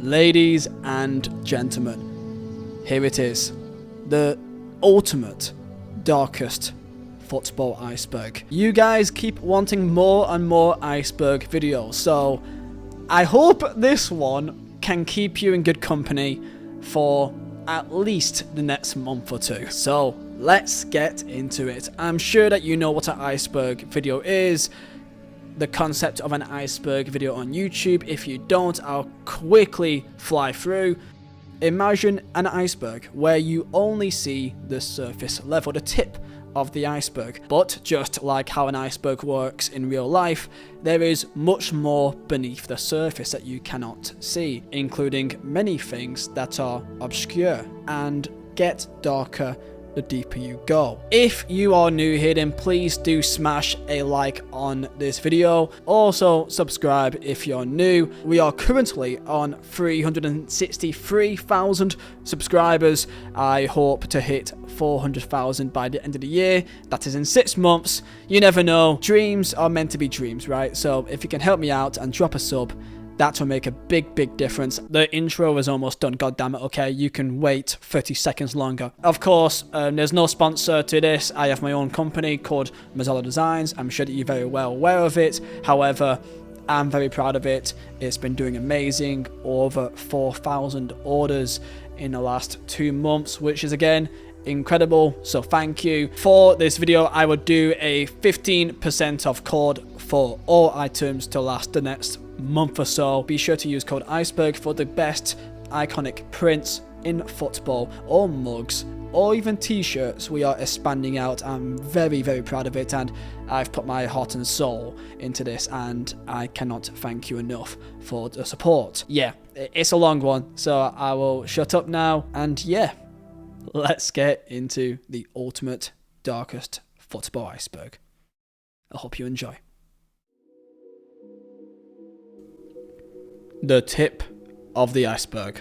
Ladies and gentlemen, here it is, the ultimate, darkest football iceberg. You guys keep wanting more and more iceberg videos, so I hope this one can keep you in good company for at least the next month or two. So let's get into it. I'm sure that you know what an iceberg video is, the concept of an iceberg video on YouTube. If you don't, I'll quickly fly through. Imagine an iceberg where you only see the surface level, the tip of the iceberg. But just like how an iceberg works in real life, there is much more beneath the surface that you cannot see, including many things that are obscure and get darker the deeper you go. If you are new here, then please do smash a like on this video. Also subscribe if you're new. We are currently on 363,000 subscribers. I hope to hit 400,000 by the end of the year. That is in 6 months. You never know. Dreams are meant to be dreams, right? So if you can help me out and drop a sub, that will make a big difference. The intro is almost done, god damn it. Okay, you can wait 30 seconds longer. Of course, there's no sponsor to this. I have my own company called Vizeh Designs. I'm sure that you're very well aware of it. However, I'm very proud of it. It's been doing amazing. Over 4,000 orders in the last 2 months, which is again incredible, so thank you. For this video, I would do a 15% off code for all items to last the next month or so. Be sure to use code Iceberg for the best iconic prints in football, or mugs, or even t-shirts. We are expanding out. I'm very proud of it, and I've put my heart and soul into this, and I cannot thank you enough for the support. Yeah, it's a long one, so I will shut up now, and yeah, let's get into the ultimate, darkest football iceberg. I hope you enjoy. The tip of the iceberg.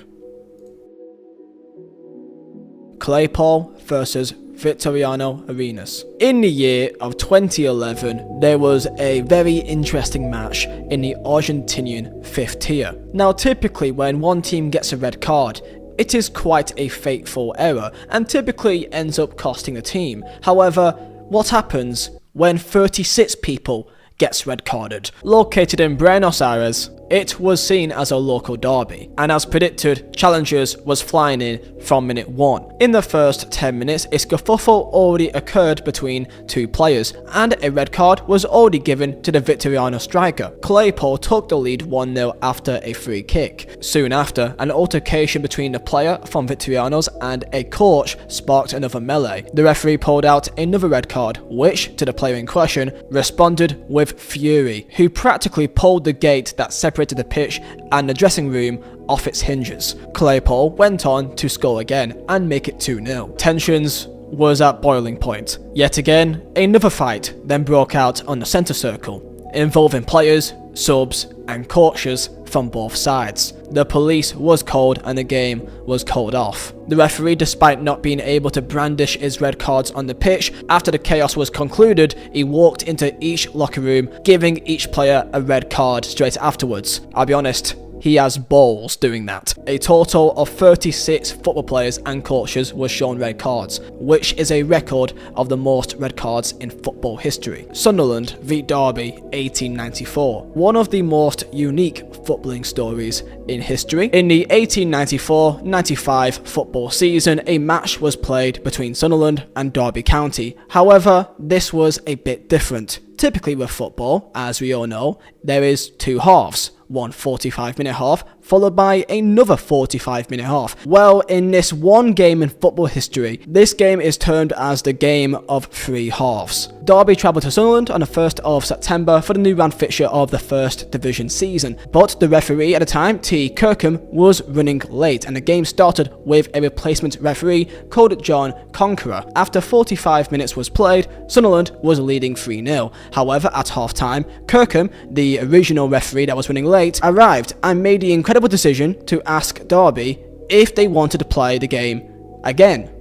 Claypole versus Victoriano Arenas. In the year of 2011, there was a very interesting match in the Argentinian 5th tier. Now, typically when one team gets a red card, it is quite a fateful error and typically ends up costing the team. However, what happens when 36 people gets red carded? Located in Buenos Aires, it was seen as a local derby, and as predicted, challengers was flying in from minute 1. In the first 10 minutes, a scuffle already occurred between two players, and a red card was already given to the Victoriano striker. Claypole took the lead 1-0 after a free kick. Soon after, an altercation between the player from Victoriano's and a coach sparked another melee. The referee pulled out another red card, which, to the player in question, responded with fury, who practically pulled the gate that separated the pitch and the dressing room off its hinges. Claypole went on to score again and make it 2-0. Tensions was at boiling point. Yet again, another fight then broke out on the centre circle, involving players, subs and coaches from both sides. The police was called and the game was called off. The referee, despite not being able to brandish his red cards on the pitch, after the chaos was concluded, he walked into each locker room, giving each player a red card straight afterwards. I'll be honest, he has balls doing that. A total of 36 football players and coaches were shown red cards, which is a record of the most red cards in football history. Sunderland v Derby 1894, one of the most unique footballing stories in history. In the 1894-95 football season, a match was played between Sunderland and Derby County. However, this was a bit different. Typically with football, as we all know, there is two halves. One 45-minute half, followed by another 45-minute half. Well, in this one game in football history, this game is termed as the game of 3 halves. Derby travelled to Sunderland on the 1st of September for the new round fixture of the First Division season, but the referee at the time, T. Kirkham, was running late and the game started with a replacement referee called John Conqueror. After 45 minutes was played, Sunderland was leading 3-0. However, at half-time, Kirkham, the original referee that was running late, arrived and made the incredible decision to ask Derby if they wanted to play the game again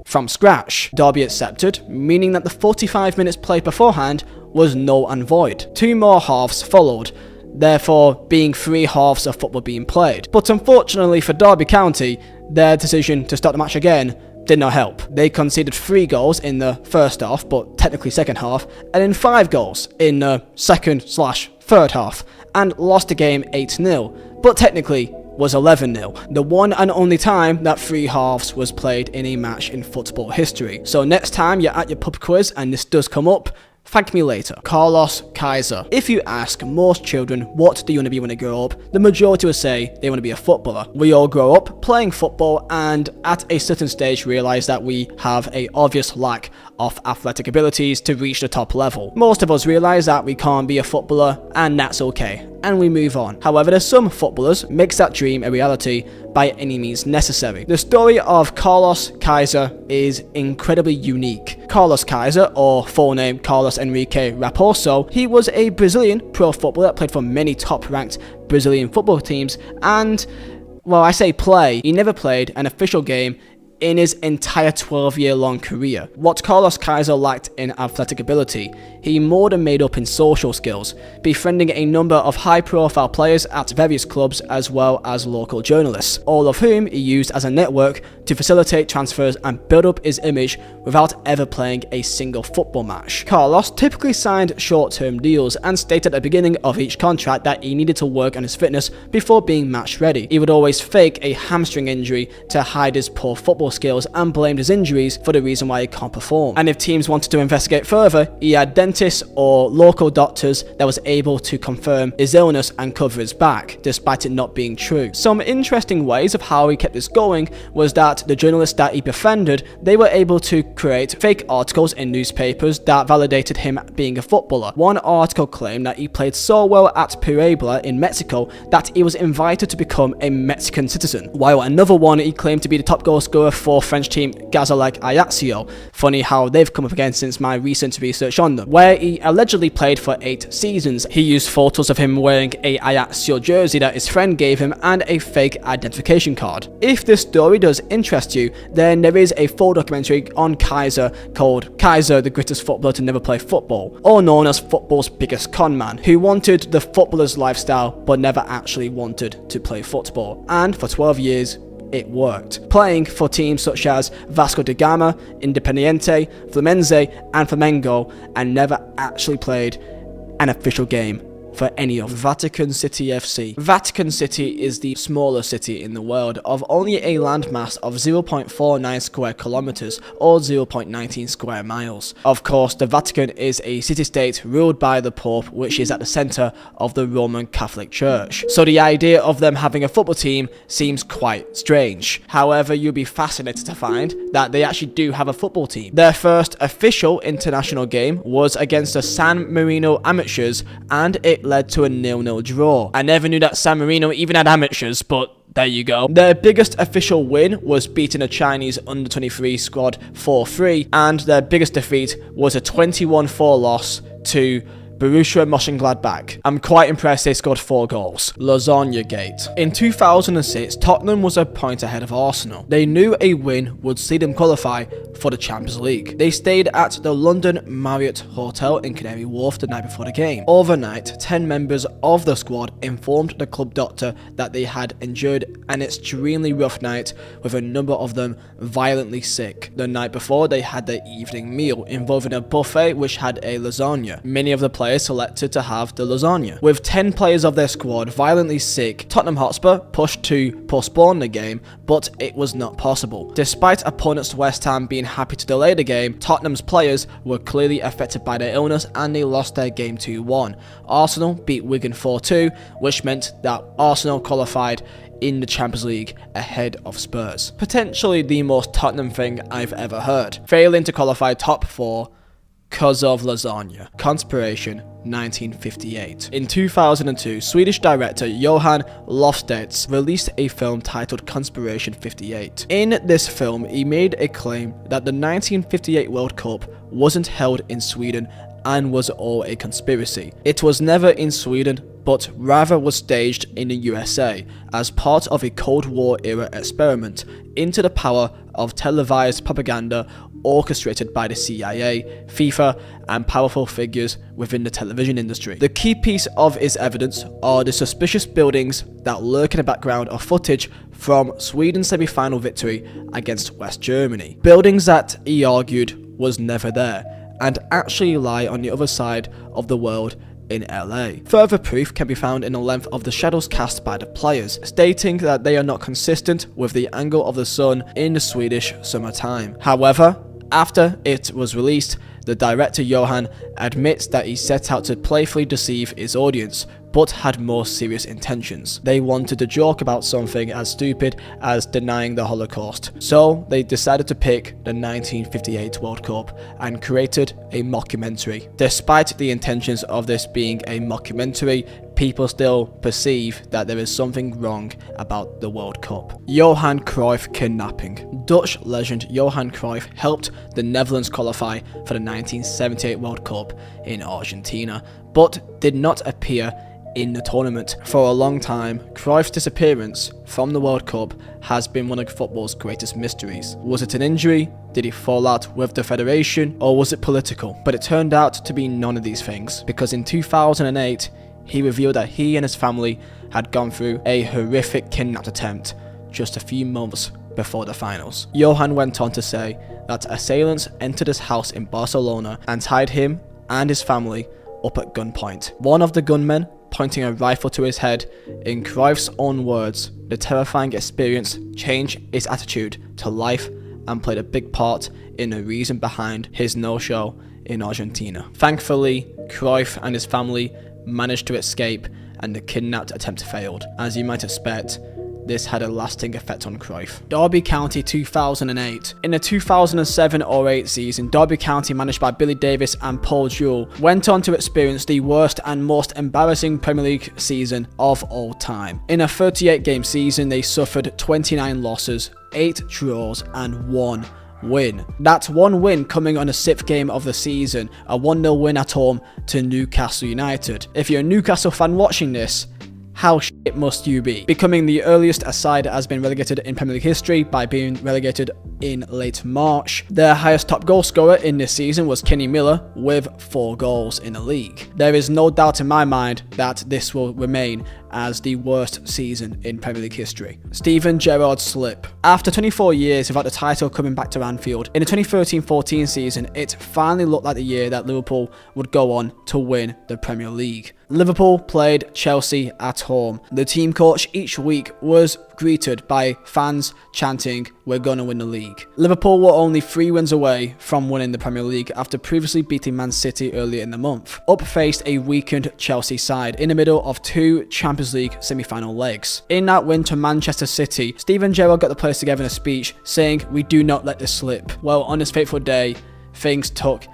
from scratch. Derby accepted, meaning that the 45 minutes played beforehand was null and void. 2 more halves followed. therefore being 3 halves of football being played. But unfortunately for Derby County, their decision to start the match again did not help. They conceded 3 goals in the first half, but technically second half, and then 5 goals in the second/third half, and lost the game 8-0, but technically was 11-0, the one and only time that 3 halves was played in a match in football history. So next time you're at your pub quiz and this does come up, thank me later. Carlos Kaiser. If you ask most children what do you want to be when they grow up, the majority will say they want to be a footballer. We all grow up playing football and at a certain stage realize that we have a obvious lack of athletic abilities to reach the top level. Most of us realize that we can't be a footballer and that's okay, and we move on. However, there's some footballers makes that dream a reality by any means necessary. The story of Carlos Kaiser is incredibly unique. Carlos Kaiser, or full name Carlos Enrique Raposo, he was a Brazilian pro footballer that played for many top-ranked Brazilian football teams, and, well, I say play, he never played an official game in his entire 12-year-long career. What Carlos Kaiser lacked in athletic ability, he more than made up in social skills, befriending a number of high-profile players at various clubs as well as local journalists, all of whom he used as a network to facilitate transfers and build up his image without ever playing a single football match. Carlos typically signed short-term deals and stated at the beginning of each contract that he needed to work on his fitness before being match ready. He would always fake a hamstring injury to hide his poor football skills and blamed his injuries for the reason why he can't perform. And if teams wanted to investigate further, he had dentists or local doctors that was able to confirm his illness and cover his back, despite it not being true. Some interesting ways of how he kept this going was that the journalists that he befriended, they were able to create fake articles in newspapers that validated him being a footballer. One article claimed that he played so well at Puebla in Mexico that he was invited to become a Mexican citizen, while another one he claimed to be the top goal scorer for French team Gazalec Ajaccio. Funny how they've come up again since my recent research on them, where he allegedly played for 8 seasons. He used photos of him wearing a Ajaccio jersey that his friend gave him and a fake identification card. If this story does interest you, then there is a full documentary on Kaiser called Kaiser, the greatest footballer to never play football, or known as football's biggest con man, who wanted the footballer's lifestyle but never actually wanted to play football. And for 12 years, it worked, playing for teams such as Vasco da Gama, Independiente, Fluminense and Flamengo, and never actually played an official game for any of Vatican City FC. Vatican City is the smallest city in the world, of only a landmass of 0.49 square kilometers or 0.19 square miles. Of course, the Vatican is a city-state ruled by the Pope, which is at the center of the Roman Catholic Church. So the idea of them having a football team seems quite strange. However, you'll be fascinated to find that they actually do have a football team. Their first official international game was against the San Marino Amateurs, and it led to a 0-0 draw. I never knew that San Marino even had amateurs, but there you go. Their biggest official win was beating a Chinese under-23 squad 4-3, and their biggest defeat was a 21-4 loss to Borussia Mönchengladbach. I'm quite impressed they scored 4 goals. Lasagna Gate. In 2006, Tottenham was a point ahead of Arsenal. They knew a win would see them qualify for the Champions League. They stayed at the London Marriott Hotel in Canary Wharf the night before the game. Overnight, 10 members of the squad informed the club doctor that they had endured an extremely rough night, with a number of them violently sick. The night before, they had their evening meal, involving a buffet which had a lasagna. Many of the players selected to have the lasagna. With 10 players of their squad violently sick, Tottenham Hotspur pushed to postpone the game, but it was not possible. Despite opponents West Ham being happy to delay the game, Tottenham's players were clearly affected by their illness and they lost their game 2-1. Arsenal beat Wigan 4-2, which meant that Arsenal qualified in the Champions League ahead of Spurs. Potentially the most Tottenham thing I've ever heard. Failing to qualify top 4 cause of lasagna. Conspiration 1958. In 2002, Swedish director Johan Lofstedts released a film titled Conspiration 58. In this film, he made a claim that the 1958 World Cup wasn't held in Sweden and was all a conspiracy. It was never in Sweden, but rather was staged in the USA as part of a Cold War era experiment into the power of televised propaganda orchestrated by the CIA, FIFA, and powerful figures within the television industry. The key piece of his evidence are the suspicious buildings that lurk in the background of footage from Sweden's semi-final victory against West Germany. Buildings that, he argued, was never there, and actually lie on the other side of the world in LA. Further proof can be found in the length of the shadows cast by the players, stating that they are not consistent with the angle of the sun in the Swedish summertime. However, after it was released, the director Johan admits that he set out to playfully deceive his audience, but had more serious intentions. They wanted to joke about something as stupid as denying the Holocaust, so they decided to pick the 1958 World Cup and created a mockumentary. Despite the intentions of this being a mockumentary, people still perceive that there is something wrong about the World Cup. Johan Cruyff kidnapping. Dutch legend Johan Cruyff helped the Netherlands qualify for the 1978 World Cup in Argentina, but did not appear in the tournament. For a long time, Cruyff's disappearance from the World Cup has been one of football's greatest mysteries. Was it an injury? Did he fall out with the federation? Or was it political? But it turned out to be none of these things, because in 2008, he revealed that he and his family had gone through a horrific kidnap attempt just a few months before the finals. Johan went on to say that assailants entered his house in Barcelona and tied him and his family up at gunpoint. One of the gunmen pointing a rifle to his head. In Cruyff's own words, the terrifying experience changed his attitude to life and played a big part in the reason behind his no-show in Argentina. Thankfully, Cruyff and his family managed to escape and the kidnapped attempt failed. As you might expect, this had a lasting effect on Cruyff. Derby County 2008. In the 2007 or 8 season, Derby County, managed by Billy Davis and Paul Jewell, went on to experience the worst and most embarrassing Premier League season of all time. In a 38-game season, they suffered 29 losses, 8 draws, and 1 win. That's one win coming on the 6th game of the season, a 1-0 win at home to Newcastle United. If you're a Newcastle fan watching this, how shit must you be? Becoming the earliest a side that has been relegated in Premier League history by being relegated in late March. Their highest top goal scorer in this season was Kenny Miller with 4 goals in the league. There is no doubt in my mind that this will remain as the worst season in Premier League history. Steven Gerrard's slip. After 24 years without the title coming back to Anfield, in the 2013-14 season, it finally looked like the year that Liverpool would go on to win the Premier League. Liverpool played Chelsea at home. The team coach each week was greeted by fans chanting, "We're gonna win the league." Liverpool were only 3 wins away from winning the Premier League after previously beating Man City earlier in the month. Up faced a weakened Chelsea side in the middle of 2 Champions League semi-final legs. In that win to Manchester City, Steven Gerrard got the players together in a speech saying, "We do not let this slip." Well, on this fateful day, things took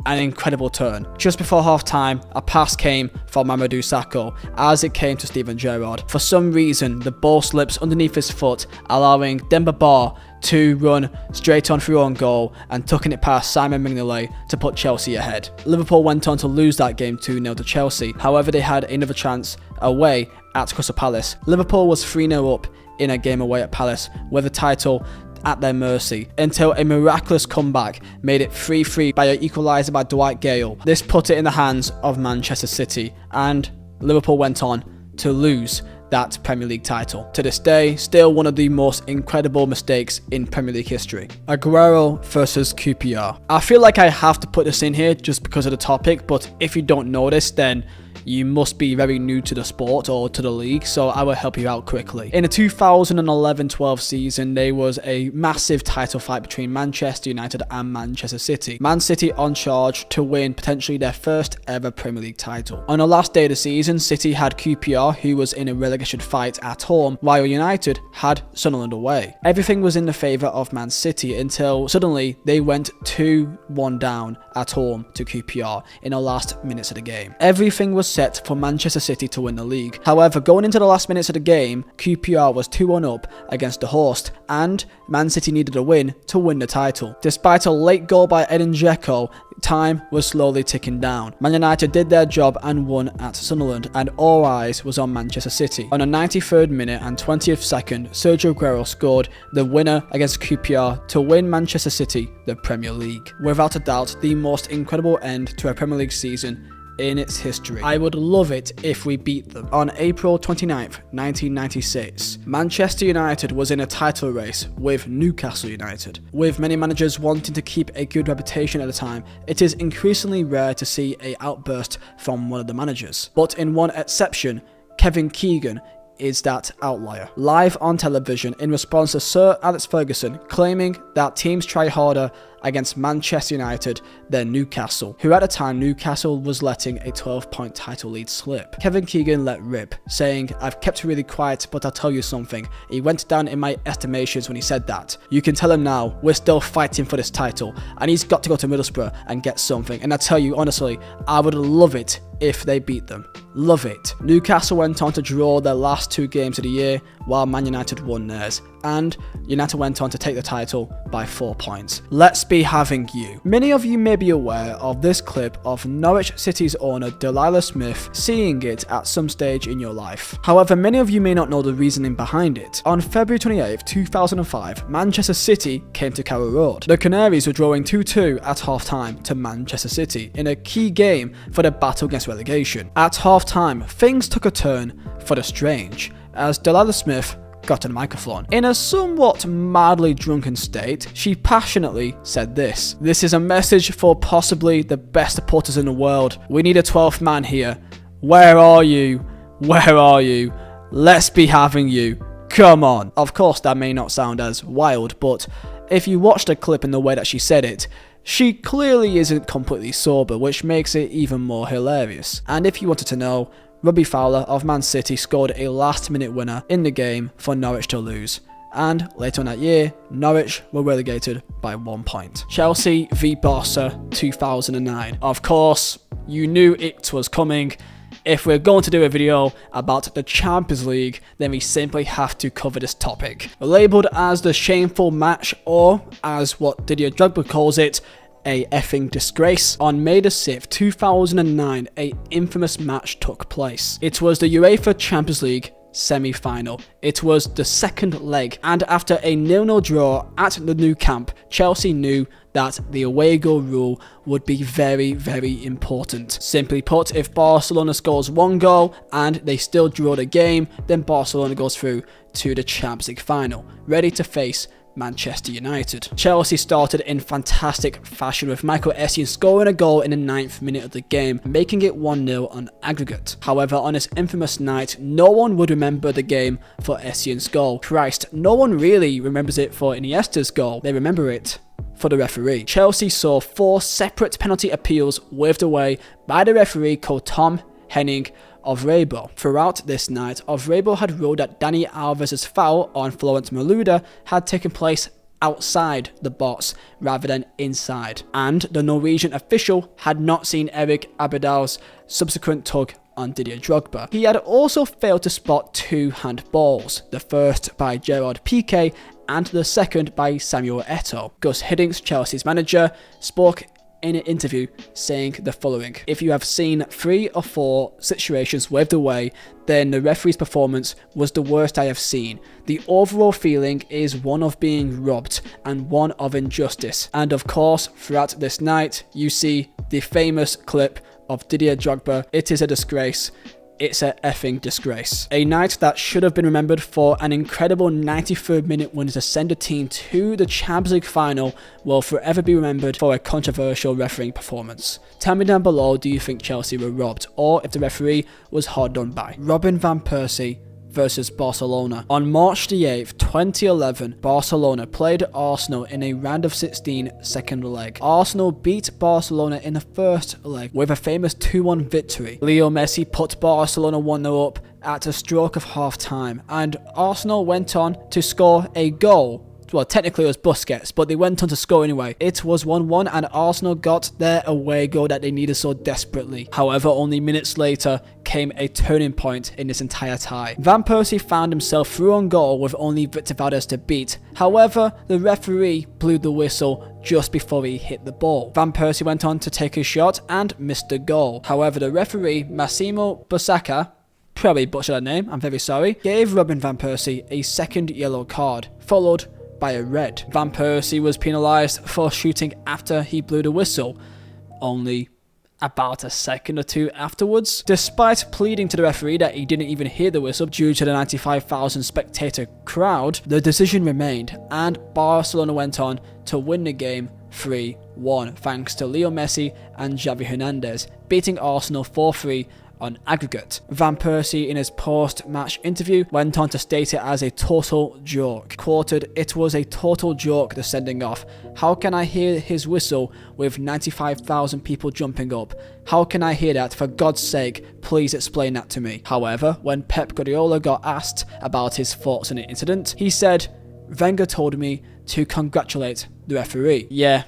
an incredible turn. Just before half-time, a pass came from Mamadou Sakho as it came to Steven Gerrard. For some reason, the ball slips underneath his foot, allowing Demba Ba to run straight on through on goal and tucking it past Simon Mignolet to put Chelsea ahead. Liverpool went on to lose that game 2-0 to Chelsea. However, they had another chance away at Crystal Palace. Liverpool was 3-0 up in a game away at Palace with the title at their mercy until a miraculous comeback made it 3-3 by an equaliser by Dwight Gale. This put it in the hands of Manchester City, and Liverpool went on to lose that Premier League title. To this day, still one of the most incredible mistakes in Premier League history. Aguero versus QPR. I feel like I have to put this in here just because of the topic, but if you don't know this, then you must be very new to the sport or to the league, so I will help you out quickly. In the 2011-12 season, there was a massive title fight between Manchester United and Manchester City. Man City on charge to win potentially their first ever Premier League title. On the last day of the season, City had QPR, who was in a relegation fight at home, while United had Sunderland away. Everything was in the favour of Man City until suddenly they went 2-1 down at home to QPR in the last minutes of the game. Everything was set for Manchester City to win the league. However, going into the last minutes of the game, QPR was 2-1 up against the host, and Man City needed a win to win the title. Despite a late goal by Edin Dzeko, Time was slowly ticking down. Man United did their job and won at Sunderland, and all eyes was on Manchester City. On the 93rd minute and 20th second, Sergio Aguero scored the winner against QPR to win Manchester City the Premier League. Without a doubt, the most incredible end to a Premier League season in its history. I would love it if we beat them. On April 29th, 1996, Manchester United was in a title race with Newcastle United. With many managers wanting to keep a good reputation at the time, it is increasingly rare to see an outburst from one of the managers. But in one exception, Kevin Keegan is that outlier. Live on television in response to Sir Alex Ferguson claiming that teams try harder against Manchester United than Newcastle, who at the time Newcastle was letting a 12-point title lead slip. Kevin Keegan let rip, saying, "I've kept really quiet, but I'll tell you something. He went down in my estimations when he said that. You can tell him now, we're still fighting for this title, and he's got to go to Middlesbrough and get something. And I tell you honestly, I would love it if they beat them. Love it." Newcastle went on to draw their last 2 games of the year, while Man United won theirs, and United went on to take the title by 4 points. Let's be having you. Many of you may be aware of this clip of Norwich City's owner Delilah Smith seeing it at some stage in your life. However, many of you may not know the reasoning behind it. On February 28, 2005, Manchester City came to Carrow Road. The Canaries were drawing 2-2 at half-time to Manchester City in a key game for the battle against relegation. At half-time, things took a turn for the strange, as Delilah Smith got on the microphone. In a somewhat mildly drunken state, she passionately said this: "This is a message for possibly the best supporters in the world. We need a 12th man here. Where are you? Where are you? Let's be having you. Come on." Of course, that may not sound as wild, but if you watch the clip in the way that she said it, she clearly isn't completely sober, which makes it even more hilarious. And if you wanted to know, Robbie Fowler of Man City scored a last-minute winner in the game for Norwich to lose. And later on that year, Norwich were relegated by 1 point. Chelsea v Barca 2009. Of course, you knew it was coming. If we're going to do a video about the Champions League, then we simply have to cover this topic. Labelled as the shameful match, or as what Didier Drogba calls it, a effing disgrace. On May the 6th, 2009, a infamous match took place. It was the UEFA Champions League semi-final. It was the second leg, and after a 0-0 draw at the Nou Camp, Chelsea knew that the away goal rule would be very, very important. Simply put, if Barcelona scores 1 goal and they still draw the game, then Barcelona goes through to the Champions League final, ready to face Manchester United. Chelsea started in fantastic fashion, with Michael Essien scoring a goal in the 9th minute of the game, making it 1-0 on aggregate. However, on this infamous night, no one would remember the game for Essien's goal. Christ, no one really remembers it for Iniesta's goal. They remember it for the referee. Chelsea saw 4 separate penalty appeals waved away by the referee called Tom Henning of Rebo. Throughout this night, Rebo had ruled that Dani Alves' foul on Florent Malouda had taken place outside the box rather than inside, and the Norwegian official had not seen Eric Abidal's subsequent tug on Didier Drogba. He had also failed to spot 2 handballs, the first by Gerard Piqué and the second by Samuel Eto'o. Gus Hiddink, Chelsea's manager, spoke in an interview saying the following: "If you have seen 3 or 4 situations waved away, then the referee's performance was the worst I have seen. The overall feeling is one of being robbed and one of injustice." And of course, throughout this night, you see the famous clip of Didier Drogba: "It is a disgrace. It's a effing disgrace." A night that should have been remembered for an incredible 93rd minute win to send a team to the Champions League final will forever be remembered for a controversial refereeing performance. Tell me down below, do you think Chelsea were robbed, or if the referee was hard done by? Robin van Persie versus Barcelona. On March the 8th, 2011, Barcelona played Arsenal in a round of 16 second leg. Arsenal beat Barcelona in the first leg with a famous 2-1 victory. Leo Messi put Barcelona 1-0 up at a stroke of half time, and Arsenal went on to score a goal. Well, technically it was Busquets, but they went on to score anyway. It was 1-1 and Arsenal got their away goal that they needed so desperately. However, only minutes later came a turning point in this entire tie. Van Persie found himself through on goal with only Victor Valdez to beat. However, the referee blew the whistle just before he hit the ball. Van Persie went on to take a shot and missed the goal. However, the referee, Massimo Busacca, probably butchered that name, I'm very sorry, gave Robin Van Persie a second yellow card, followed by a red. Van Persie was penalised for shooting after he blew the whistle, only about a second or two afterwards. Despite pleading to the referee that he didn't even hear the whistle due to the 95,000 spectator crowd, the decision remained, and Barcelona went on to win the game 3-1 thanks to Leo Messi and Xavi Hernandez, beating Arsenal 4-3 on aggregate. Van Persie, in his post-match interview, went on to state it as a total joke. Quoted, "It was a total joke, the sending off. How can I hear his whistle with 95,000 people jumping up? How can I hear that? For God's sake, please explain that to me." However, when Pep Guardiola got asked about his thoughts on the incident, he said, "Wenger told me to congratulate the referee." Yeah,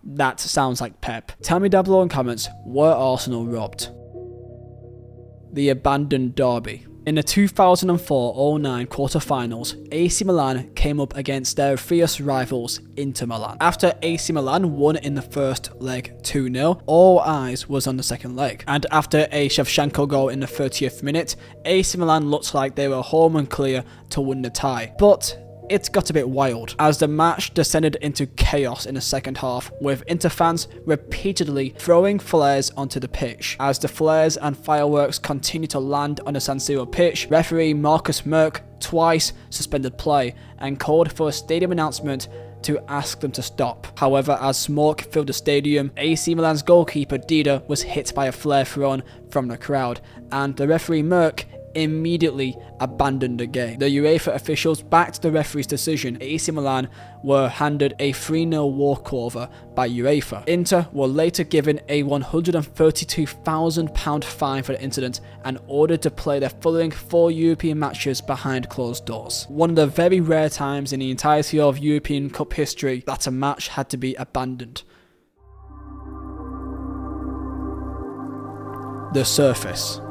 that sounds like Pep. Tell me down below in comments, were Arsenal robbed? The abandoned derby. In the 2004-09 quarter-finals, AC Milan came up against their fierce rivals Inter Milan. After AC Milan won in the first leg 2-0, all eyes was on the second leg. And after a Shevchenko goal in the 30th minute, AC Milan looked like they were home and clear to win the tie. But it got a bit wild as the match descended into chaos in the second half, with Inter fans repeatedly throwing flares onto the pitch. As the flares and fireworks continued to land on the San Siro pitch, referee Marcus Merck twice suspended play and called for a stadium announcement to ask them to stop. However, as smoke filled the stadium, AC Milan's goalkeeper Dida was hit by a flare thrown from the crowd, and the referee Merck immediately abandoned the game. The UEFA officials backed the referee's decision. AC Milan were handed a 3-0 walkover by UEFA. Inter were later given a £132,000 fine for the incident and ordered to play their following 4 European matches behind closed doors. One of the very rare times in the entirety of European Cup history that a match had to be abandoned. The surface.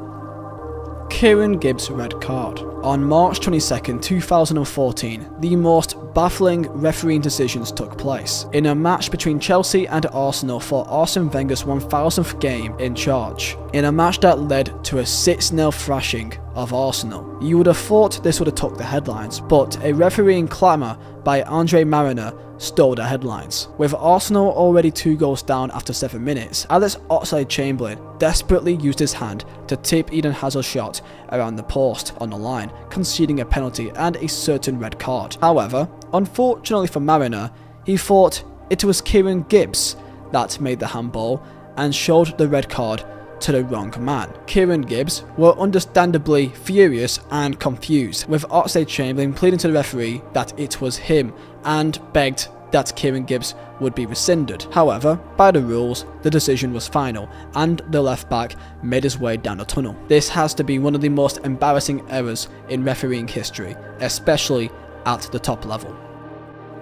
Kieran Gibbs' red card. On March 22nd, 2014, the most baffling refereeing decisions took place in a match between Chelsea and Arsenal for Arsene Wenger's 1000th game in charge, in a match that led to a 6-0 thrashing of Arsenal. You would have thought this would have took the headlines, but a refereeing clamour by Andre Mariner stole the headlines. With Arsenal already 2 goals down after 7 minutes, Alex Oxlade-Chamberlain desperately used his hand to tip Eden Hazard's shot around the post on the line, conceding a penalty and a certain red card. However, unfortunately for Mariner, he thought it was Kieran Gibbs that made the handball and showed the red card to the wrong man. Kieran Gibbs were understandably furious and confused, with Oxlade-Chamberlain pleading to the referee that it was him and begged that Kieran Gibbs would be rescinded. However, by the rules, the decision was final and the left back made his way down the tunnel. This has to be one of the most embarrassing errors in refereeing history, especially at the top level.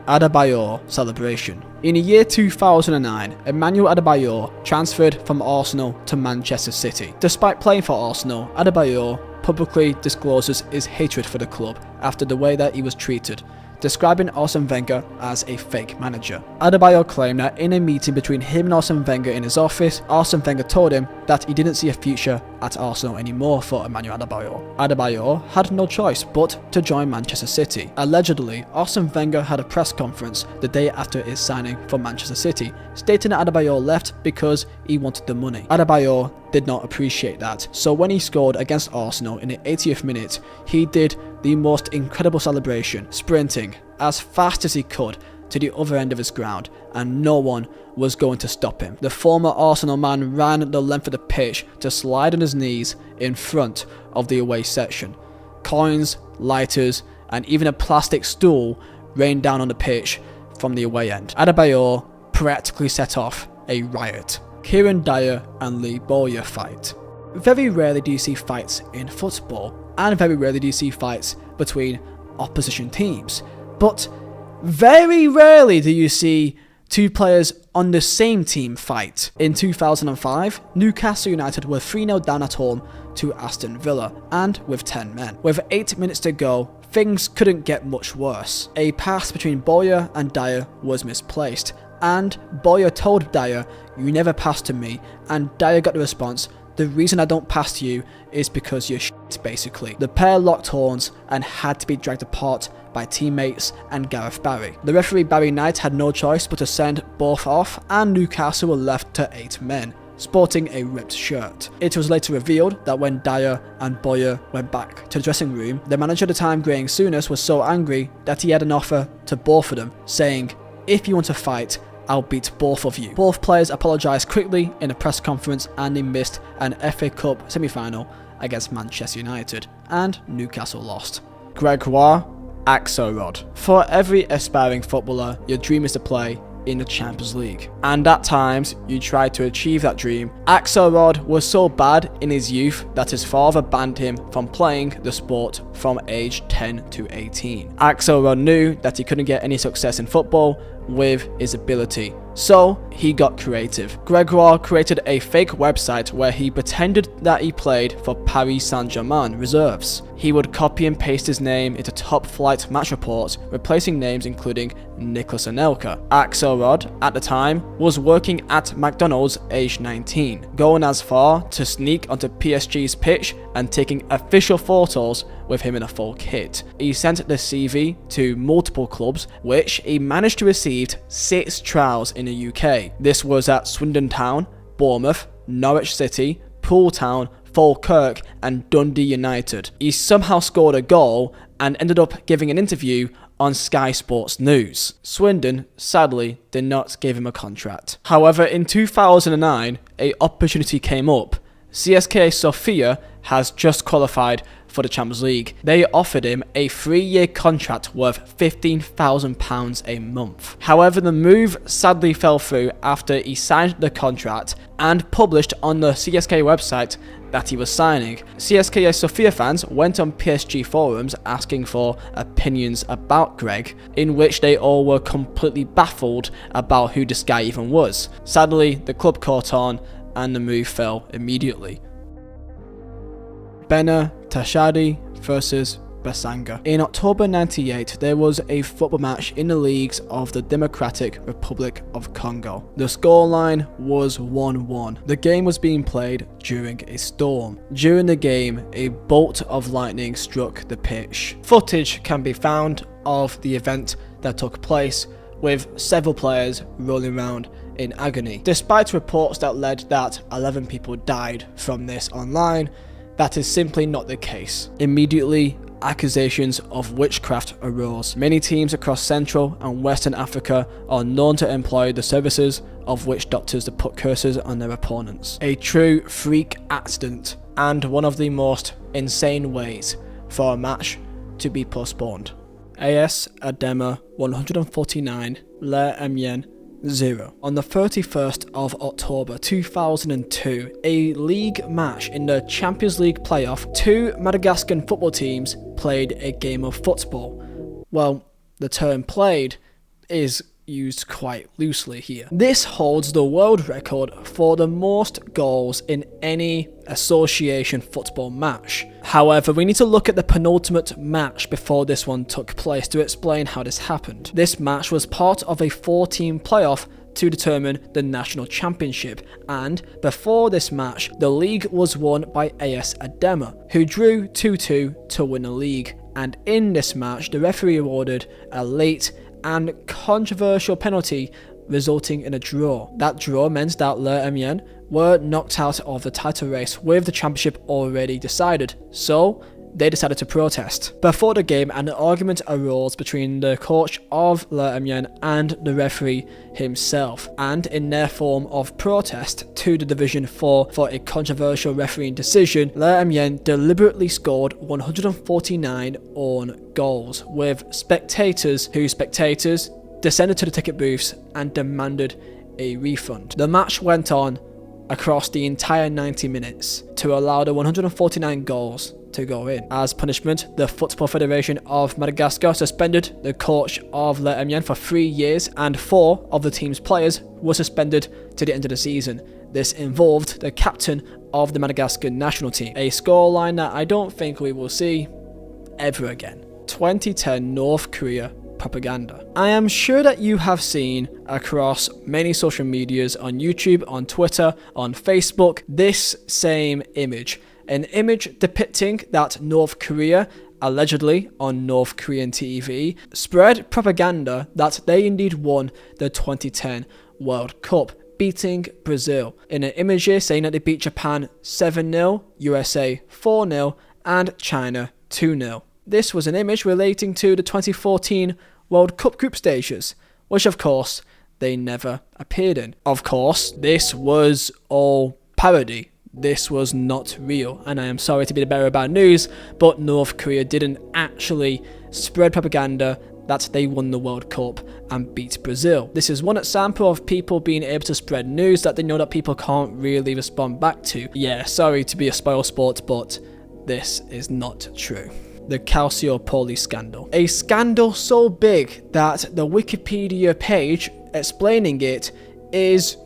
Adebayor celebration. In the year 2009, Emmanuel Adebayor transferred from Arsenal to Manchester City. Despite playing for Arsenal, Adebayor publicly discloses his hatred for the club after the way that he was treated, describing Arsene Wenger as a fake manager. Adebayor claimed that in a meeting between him and Arsene Wenger in his office, Arsene Wenger told him that he didn't see a future at Arsenal anymore for Emmanuel Adebayor. Adebayor had no choice but to join Manchester City. Allegedly, Arsene Wenger had a press conference the day after his signing for Manchester City, stating that Adebayor left because he wanted the money. Adebayor did not appreciate that, so when he scored against Arsenal in the 80th minute, he did the most incredible celebration, sprinting as fast as he could to the other end of his ground, and no one was going to stop him. The former Arsenal man ran the length of the pitch to slide on his knees in front of the away section. Coins, lighters, and even a plastic stool rained down on the pitch from the away end. Adebayor practically set off a riot. Kieran Dyer and Lee Bowyer fight. Very rarely do you see fights in football, and very rarely do you see fights between opposition teams. But very rarely do you see 2 players on the same team fight. In 2005, Newcastle United were 3-0 down at home to Aston Villa, and with 10 men. With 8 minutes to go, things couldn't get much worse. A pass between Bowyer and Dyer was misplaced, And Boyer told Dyer, "You never pass to me," and Dyer got the response, "The reason I don't pass to you is because you're shit," basically. The pair locked horns and had to be dragged apart by teammates and Gareth Barry. The referee Barry Knight had no choice but to send both off, and Newcastle were left to 8 men, sporting a ripped shirt. It was later revealed that when Dyer and Boyer went back to the dressing room, the manager at the time, Graham Souness, was so angry that he had an offer to both of them, saying, "If you want to fight, I'll beat both of you." Both players apologised quickly in a press conference, and they missed an FA Cup semi-final against Manchester United, and Newcastle lost. Gregoire Axelrod. For every aspiring footballer, your dream is to play in the Champions League, and at times you try to achieve that dream. Axelrod was so bad in his youth that his father banned him from playing the sport from age 10 to 18. Axelrod knew that he couldn't get any success in football with his ability, so he got creative. Gregoire created a fake website where he pretended that he played for Paris Saint-Germain reserves. He would copy and paste his name into top flight match reports, replacing names including Nicolas Anelka. Axelrod, at the time, was working at McDonald's aged 19, going as far to sneak onto PSG's pitch and taking official photos with him in a full kit. He sent the CV to multiple clubs, which he managed to receive 6 trials in the UK. This was at Swindon Town, Bournemouth, Norwich City, Poole Town, Falkirk and Dundee United. He somehow scored a goal and ended up giving an interview on Sky Sports News. Swindon, sadly, did not give him a contract. However, in 2009, an opportunity came up. CSKA Sofia has just qualified for the Champions League. They offered him a 3-year contract worth £15,000 a month. However, the move sadly fell through after he signed the contract and published on the CSKA website that he was signing. CSKA Sofia fans went on PSG forums asking for opinions about Greg, in which they all were completely baffled about who this guy even was. Sadly, the club caught on and the move fell immediately. Bena Tashadi versus Basanga. In October 98, there was a football match in the leagues of the Democratic Republic of Congo. The scoreline was 1-1. The game was being played during a storm. During the game, a bolt of lightning struck the pitch. Footage can be found of the event that took place, with several players rolling around in agony. Despite reports that led that 11 people died from this online, that is simply not the case. Immediately, accusations of witchcraft arose. Many teams across Central and Western Africa are known to employ the services of witch doctors to put curses on their opponents. A true freak accident, and one of the most insane ways for a match to be postponed. AS Adema 149, Le Amiens 0. On the 31st of October 2002, a league match in the Champions League playoff, 2 Madagascan football teams played a game of football. Well, the term played is used quite loosely here. This holds the world record for the most goals in any association football match. However, we need to look at the penultimate match before this one took place to explain how this happened. This match was part of a 4-team playoff to determine the national championship, and before this match, the league was won by AS Adema, who drew 2-2 to win the league, and in this match, the referee awarded a late and controversial penalty, resulting in a draw. That draw meant that Le Amiens were knocked out of the title race with the championship already decided, so they decided to protest. Before the game, an argument arose between the coach of Le Amiens and the referee himself, and in their form of protest to the Division 4 for a controversial refereeing decision, Le Amiens deliberately scored 149 own goals, with spectators descended to the ticket booths and demanded a refund. The match went on across the entire 90 minutes to allow the 149 goals to go in. As punishment, the Football Federation of Madagascar suspended the coach of Le Amiens for 3 years, and 4 of the team's players were suspended to the end of the season. This involved the captain of the Madagascar national team, a scoreline that I don't think we will see ever again. 2010 North Korea propaganda. I am sure that you have seen across many social medias, on YouTube, on Twitter, on Facebook, this same image. An image depicting that North Korea, allegedly on North Korean TV, spread propaganda that they indeed won the 2010 World Cup, beating Brazil. In an image here saying that they beat Japan 7-0, USA 4-0, and China 2-0. This was an image relating to the 2014 World Cup group stages, which of course they never appeared in. Of course, this was all parody. This was not real, and I am sorry to be the bearer of bad news, but North Korea didn't actually spread propaganda that they won the World Cup and beat Brazil. This is one example of people being able to spread news that they know that people can't really respond back to. Yeah, sorry to be a spoilsport, but this is not true. The Calciopoli scandal. A scandal so big that the Wikipedia page explaining it is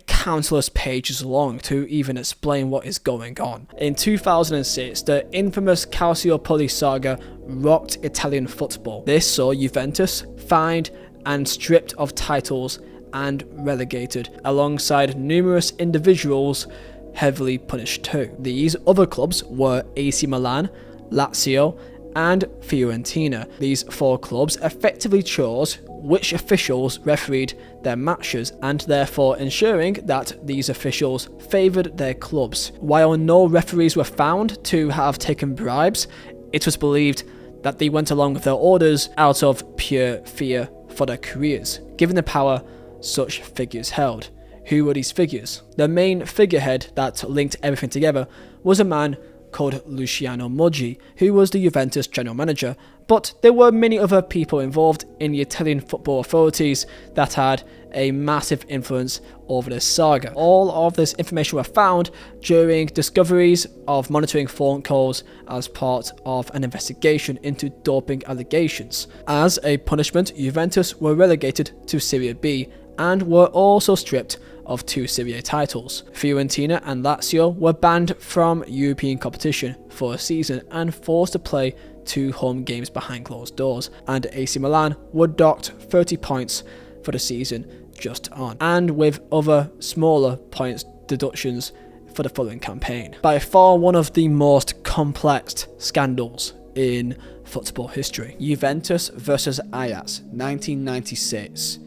countless pages long to even explain what is going on. In 2006, the infamous Calciopoli saga rocked Italian football. This saw Juventus fined and stripped of titles and relegated, alongside numerous individuals heavily punished too. These other clubs were AC Milan, Lazio, and Fiorentina. These four clubs effectively chose which officials refereed their matches, and therefore ensuring that these officials favoured their clubs. While no referees were found to have taken bribes, it was believed that they went along with their orders out of pure fear for their careers, given the power such figures held. Who were these figures? The main figurehead that linked everything together was a man called Luciano Moggi, who was the Juventus general manager, but there were many other people involved in the Italian football authorities that had a massive influence over this saga. All of this information were found during discoveries of monitoring phone calls as part of an investigation into doping allegations. As a punishment, Juventus were relegated to Serie B and were also stripped of 2 Serie A titles. Fiorentina and Lazio were banned from European competition for a season and forced to play 2 home games behind closed doors, and AC Milan were docked 30 points for the season just on, and with other smaller points deductions for the following campaign. By far one of the most complex scandals in football history. Juventus versus Ajax, 1996.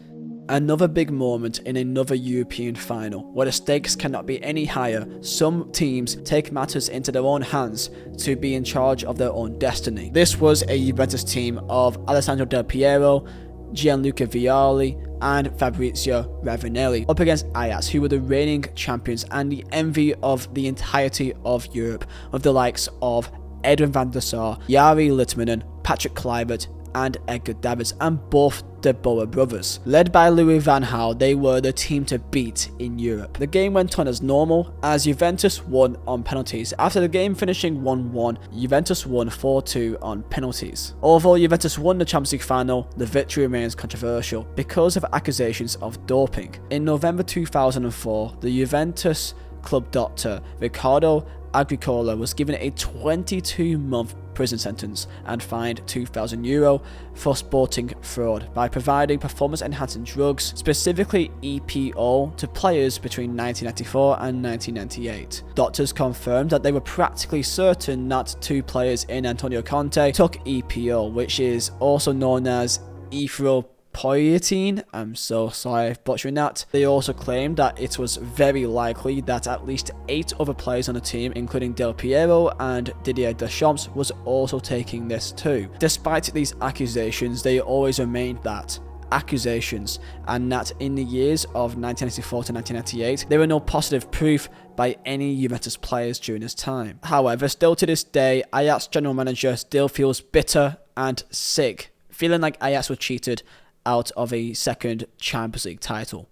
Another big moment in another European final, where the stakes cannot be any higher. Some teams take matters into their own hands to be in charge of their own destiny. This was a Juventus team of Alessandro Del Piero, Gianluca Vialli, and Fabrizio Ravanelli up against Ajax, who were the reigning champions and the envy of the entirety of Europe, with the likes of Edwin van der Sar, Jari Litmanen, Patrick Kluivert, and Edgar Davids, and both De Boer brothers. Led by Louis van Gaal, they were the team to beat in Europe. The game went on as normal, as Juventus won on penalties. After the game finishing 1-1, Juventus won 4-2 on penalties. Although Juventus won the Champions League final, the victory remains controversial because of accusations of doping. In November 2004, the Juventus club doctor Riccardo Agricola was given a 22-month prison sentence and fined €2,000 for sporting fraud by providing performance-enhancing drugs, specifically EPO, to players between 1994 and 1998. Doctors confirmed that they were practically certain that 2 players in Antonio Conte took EPO, which is also known as erythropoietin. I'm so sorry for butchering that. They also claimed that it was very likely that at least 8 other players on the team, including Del Piero and Didier Deschamps, was also taking this too. Despite these accusations, they always remained that accusations, and that in the years of 1994 to 1998, there were no positive proof by any Juventus players during this time. However, still to this day, Ajax general manager still feels bitter and sick, feeling like Ajax were cheated out of a second Champions League title.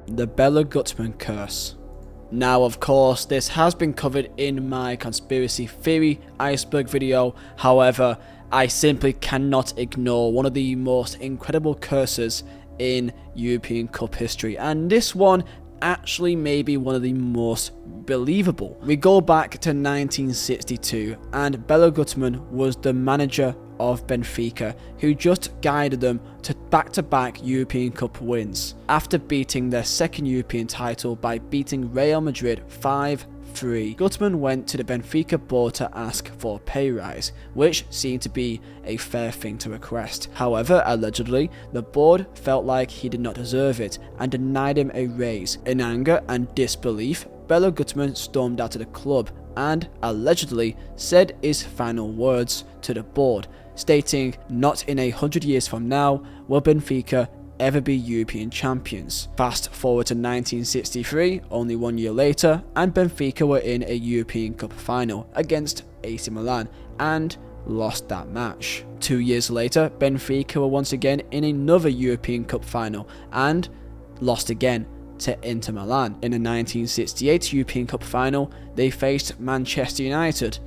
The Bela Gutmann curse. Now, of course, this has been covered in my conspiracy theory Iceberg video. However, I simply cannot ignore one of the most incredible curses in European Cup history, and this one actually may be one of the most believable. We go back to 1962, and Bela Gutmann was the manager of Benfica, who just guided them to back-to-back European Cup wins, after beating their second European title by beating Real Madrid 5-3. Gutmann went to the Benfica board to ask for a pay rise, which seemed to be a fair thing to request. However, allegedly, the board felt like he did not deserve it and denied him a raise. In anger and disbelief, Belo Gutmann stormed out of the club and allegedly said his final words to the board, stating, "Not in 100 years from now will Benfica ever be European champions." Fast forward to 1963, only 1 year later, and Benfica were in a European Cup final against AC Milan and lost that match. 2 years later, Benfica were once again in another European Cup final and lost again to Inter Milan. In the 1968 European Cup final, they faced Manchester United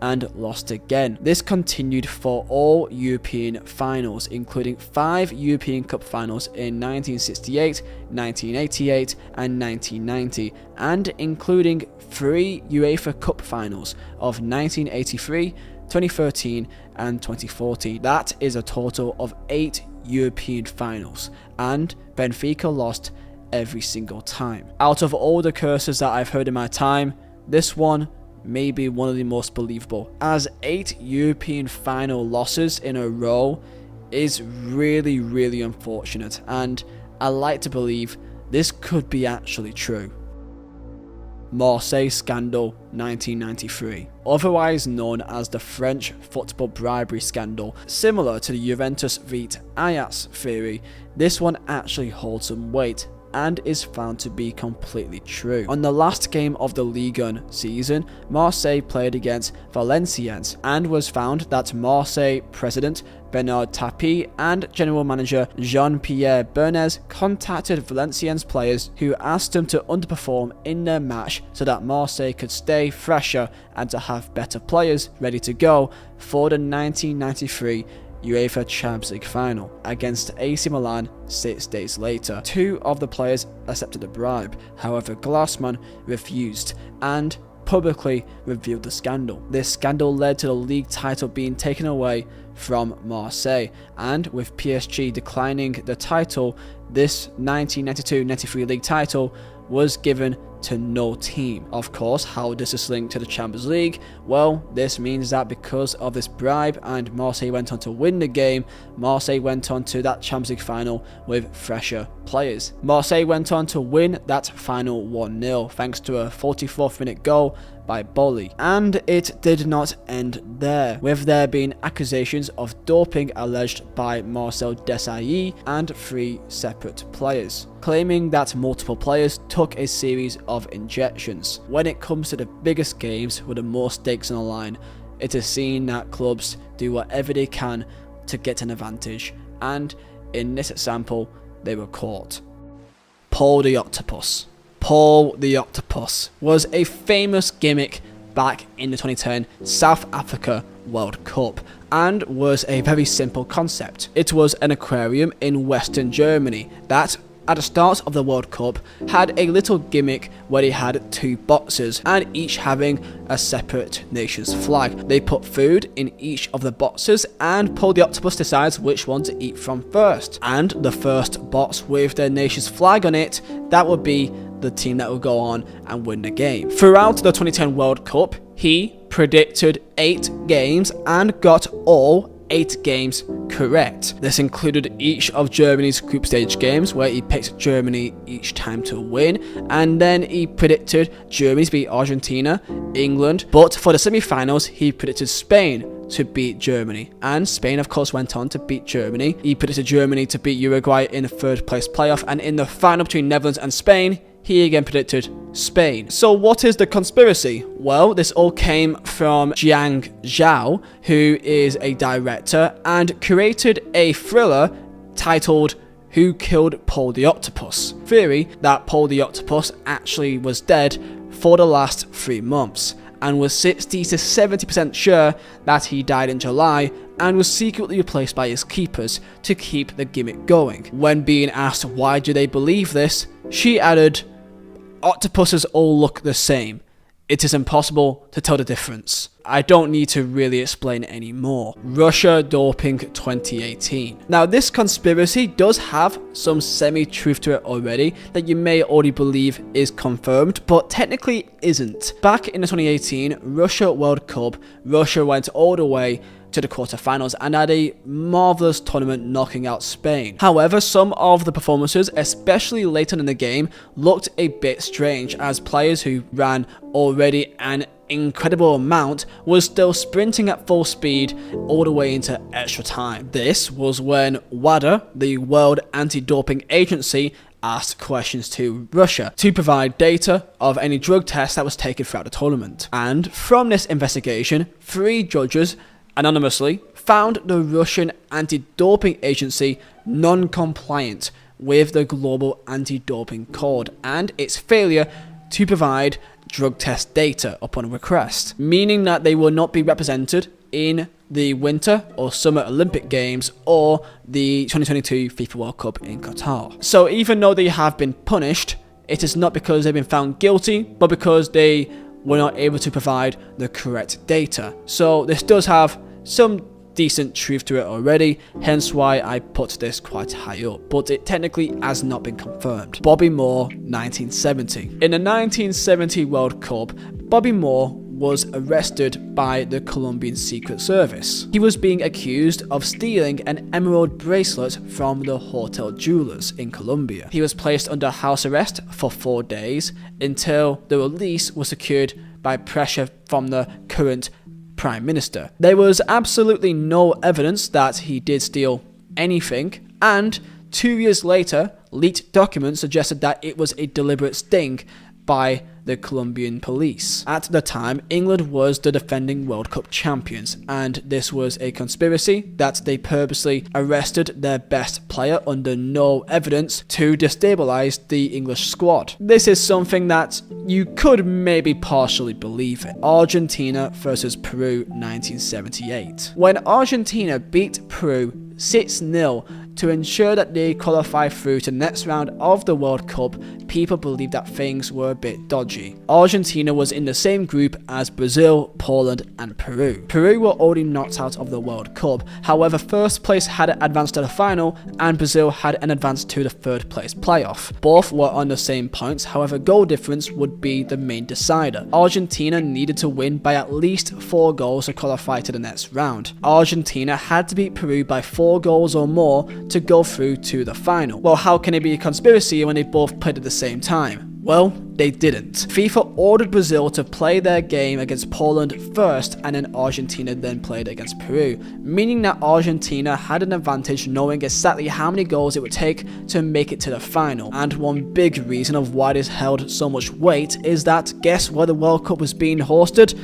and lost again. This continued for all European finals, including 5 European Cup finals in 1968, 1988 and 1990, and including 3 UEFA Cup finals of 1983, 2013 and 2014. That is a total of 8 European finals, and Benfica lost every single time. Out of all the curses that I've heard in my time, this one may be one of the most believable, as 8 European final losses in a row is really unfortunate, and I like to believe this could be actually true. Marseille Scandal 1993. Otherwise known as the French football bribery scandal, similar to the Juventus v Ajax theory, this one actually holds some weight and is found to be completely true. On the last game of the Ligue 1 season, Marseille played against Valenciennes, and was found that Marseille president Bernard Tapie and general manager Jean-Pierre Bernes contacted Valenciennes players who asked them to underperform in their match so that Marseille could stay fresher and to have better players ready to go for the 1993 UEFA Champions League final against AC Milan 6 days later. 2 of the players accepted the bribe, however Glassman refused and publicly revealed the scandal. This scandal led to the league title being taken away from Marseille, and with PSG declining the title, this 1992-93 league title was given to no team. Of course, how does this link to the Champions League? Well, this means that because of this bribe and Marseille went on to win the game, Marseille went on to that Champions League final with fresher players. Marseille went on to win that final 1-0 thanks to a 44th minute goal by Bolly. And it did not end there, with there being accusations of doping alleged by Marcel Desailly and 3 separate players, claiming that multiple players took a series of injections. When it comes to the biggest games with the most stakes on the line, it is seen that clubs do whatever they can to get an advantage, and in this example, they were caught. Paul the Octopus. Paul the Octopus was a famous gimmick back in the 2010 South Africa World Cup, and was a very simple concept. It was an aquarium in Western Germany that, at the start of the World Cup, had a little gimmick where they had 2 boxes, and each having a separate nation's flag. They put food in each of the boxes, and Paul the Octopus decides which one to eat from first. And the first box with their nation's flag on it, that would be the team that will go on and win the game. Throughout the 2010 World Cup, he predicted 8 games and got all 8 games correct. This included each of Germany's group stage games, where he picked Germany each time to win, and then he predicted Germany to beat Argentina, England, but for the semi-finals he predicted Spain to beat Germany, and Spain of course went on to beat Germany. He predicted Germany to beat Uruguay in the 3rd place playoff, and in the final between Netherlands and Spain, he again predicted Spain. So what is the conspiracy? Well, this all came from Jiang Zhao, who is a director and created a thriller titled Who Killed Paul the Octopus? Theory that Paul the Octopus actually was dead for the last 3 months, and was 60 to 70% sure that he died in July and was secretly replaced by his keepers to keep the gimmick going. When being asked why do they believe this, she added, "Octopuses all look the same. it is impossible to tell the difference. I don't need to really explain it anymore. Russia doping 2018. Now, this conspiracy does have some semi-truth to it already that you may already believe is confirmed, but technically isn't. Back in the 2018 Russia World Cup, Russia went all the way to the quarterfinals and had a marvelous tournament, knocking out Spain. However, some of the performances, especially later in the game, looked a bit strange, as players who ran already an incredible amount was still sprinting at full speed all the way into extra time. This was when WADA, the World Anti-Doping Agency, asked questions to Russia to provide data of any drug tests that was taken throughout the tournament. And from this investigation, 3 judges anonymously found the Russian Anti-Doping Agency non-compliant with the Global Anti-Doping Code and its failure to provide drug test data upon request, meaning that they will not be represented in the Winter or Summer Olympic Games or the 2022 FIFA World Cup in Qatar. So even though they have been punished, it is not because they've been found guilty, but because they were not able to provide the correct data. So this does have some decent truth to it already, hence why I put this quite high up, but it technically has not been confirmed. Bobby Moore, 1970. In the 1970 World Cup, Bobby Moore was arrested by the Colombian Secret Service. He was being accused of stealing an emerald bracelet from the Hotel Jewelers in Colombia. He was placed under house arrest for 4 days until the release was secured by pressure from the current Prime Minister. There was absolutely no evidence that he did steal anything, and 2 years later, leaked documents suggested that it was a deliberate sting by the Colombian police. At the time, England was the defending World Cup champions, and this was a conspiracy that they purposely arrested their best player under no evidence to destabilize the English squad. This is something that you could maybe partially believe in. Argentina versus Peru, 1978. When Argentina beat Peru 6-0 to ensure that they qualify through to the next round of the World Cup, people believed that things were a bit dodgy. Argentina was in the same group as Brazil, Poland and Peru. Peru were already knocked out of the World Cup, however first place had advanced to the final and Brazil had an advance to the third place playoff. Both were on the same points, however goal difference would be the main decider. Argentina needed to win by at least 4 goals to qualify to the next round. Argentina had to beat Peru by 4 goals or more to go through to the final. Well, how can it be a conspiracy when they both played at the same time? Well, they didn't. FIFA ordered Brazil to play their game against Poland first, and then Argentina then played against Peru, meaning that Argentina had an advantage knowing exactly how many goals it would take to make it to the final. And one big reason of why this held so much weight is that guess where the World Cup was being hosted?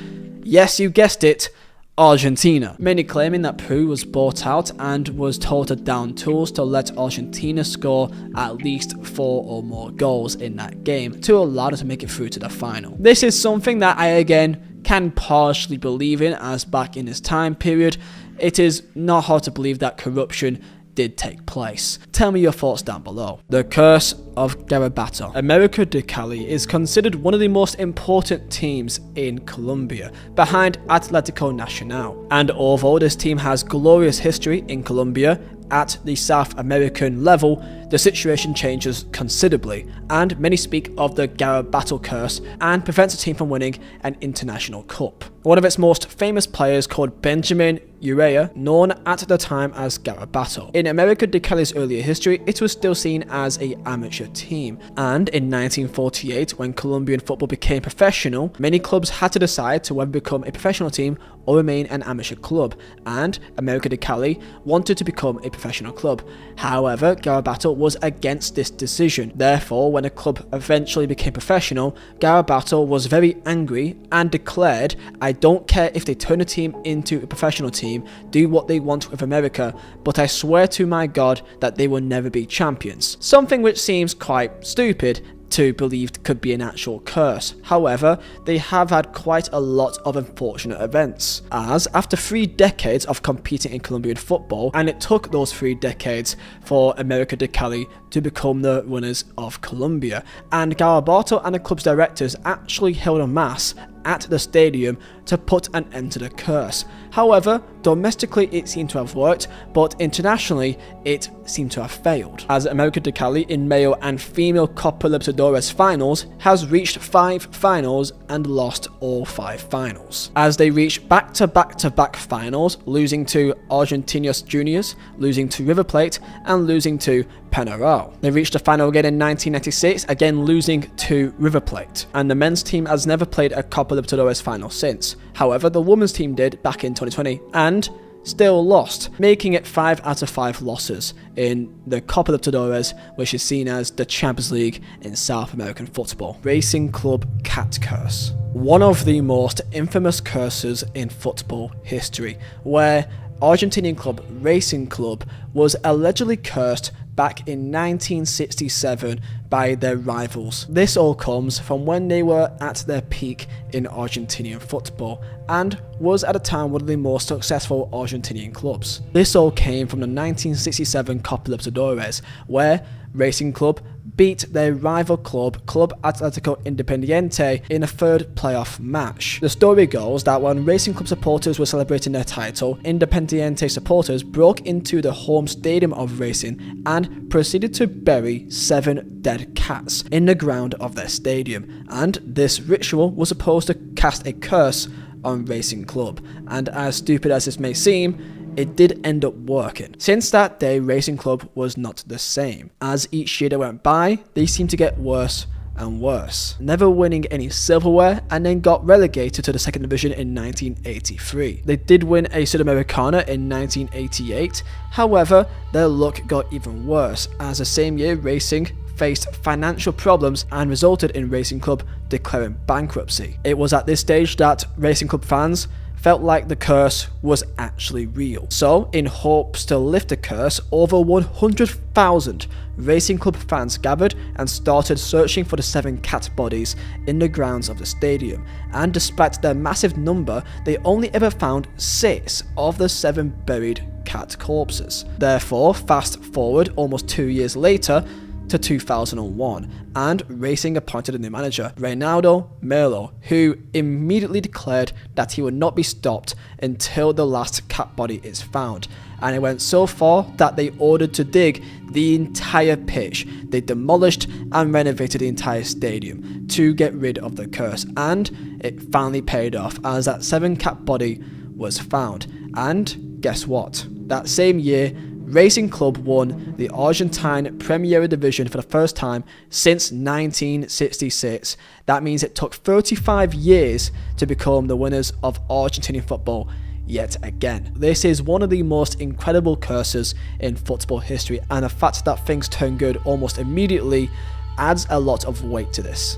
Yes, you guessed it, Argentina. Many claiming that Peru was bought out and was told to down tools to let Argentina score at least 4 or more goals in that game to allow them to make it through to the final. This is something that I again can partially believe in, as back in this time period it is not hard to believe that corruption did take place. Tell me your thoughts down below. The curse of Garabato. America de Cali is considered one of the most important teams in Colombia, behind Atlético Nacional. And although this team has glorious history in Colombia, at the South American level, the situation changes considerably, and many speak of the Garabato curse and prevents the team from winning an international cup. One of its most famous players, called Benjamin Urrea, known at the time as Garabato. In America de Cali's earlier history, it was still seen as an amateur team, and in 1948, when Colombian football became professional, many clubs had to decide to whether become a professional team or remain an amateur club, and America de Cali wanted to become a professional club. However, Garabato was against this decision. Therefore, when the club eventually became professional, Garabato was very angry and declared, "I don't care if they turn a team into a professional team, do what they want with America, but I swear to my God that they will never be champions." Something which seems quite stupid to believe could be an actual curse. However, they have had quite a lot of unfortunate events, as after 3 decades of competing in Colombian football, and it took those 3 decades for America de Cali to become the winners of Colombia, and Garabato and the club's directors actually held a mass at the stadium to put an end to the curse. However, domestically it seemed to have worked, but internationally it seemed to have failed, as America de Cali in male and female Copa Libertadores finals has reached 5 finals and lost all 5 finals. As they reached back-to-back finals, losing to Argentinos Juniors, losing to River Plate, and losing to Peñarol. They reached the final again in 1996, again losing to River Plate, and the men's team has never played a Copa Libertadores final since. However, the women's team did back in 2020 and still lost, making it 5 out of 5 losses in the Copa Libertadores, which is seen as the Champions League in South American football. Racing Club Cat Curse. One of the most infamous curses in football history, where Argentinian club Racing Club was allegedly cursed back in 1967 by their rivals. This all comes from when they were at their peak in Argentinian football and was at a time one of the most successful Argentinian clubs. This all came from the 1967 Copa Libertadores, where Racing Club beat their rival club, Club Atlético Independiente, in a third playoff match. The story goes that when Racing Club supporters were celebrating their title, Independiente supporters broke into the home stadium of Racing and proceeded to bury 7 dead cats in the ground of their stadium, and this ritual was supposed to cast a curse on Racing Club, and as stupid as this may seem, it did end up working. Since that day, Racing Club was not the same. As each year that went by, they seemed to get worse and worse, never winning any silverware, and then got relegated to the second division in 1983. They did win a Sudamericana in 1988, however, their luck got even worse, as the same year Racing faced financial problems and resulted in Racing Club declaring bankruptcy. It was at this stage that Racing Club fans felt like the curse was actually real. So, in hopes to lift the curse, over 100,000 Racing Club fans gathered and started searching for the 7 cat bodies in the grounds of the stadium. And despite their massive number, they only ever found 6 of the 7 buried cat corpses. Therefore, fast forward almost 2 years later, to 2001, and Racing appointed a new manager, Reinaldo Melo, who immediately declared that he would not be stopped until the last cat body is found. And it went so far that they ordered to dig the entire pitch. They demolished and renovated the entire stadium to get rid of the curse, and it finally paid off, as that 7 cat body was found. And guess what? That same year, Racing Club won the Argentine Primera Division for the first time since 1966. That means it took 35 years to become the winners of Argentinian football yet again. This is one of the most incredible curses in football history, and the fact that things turn good almost immediately adds a lot of weight to this.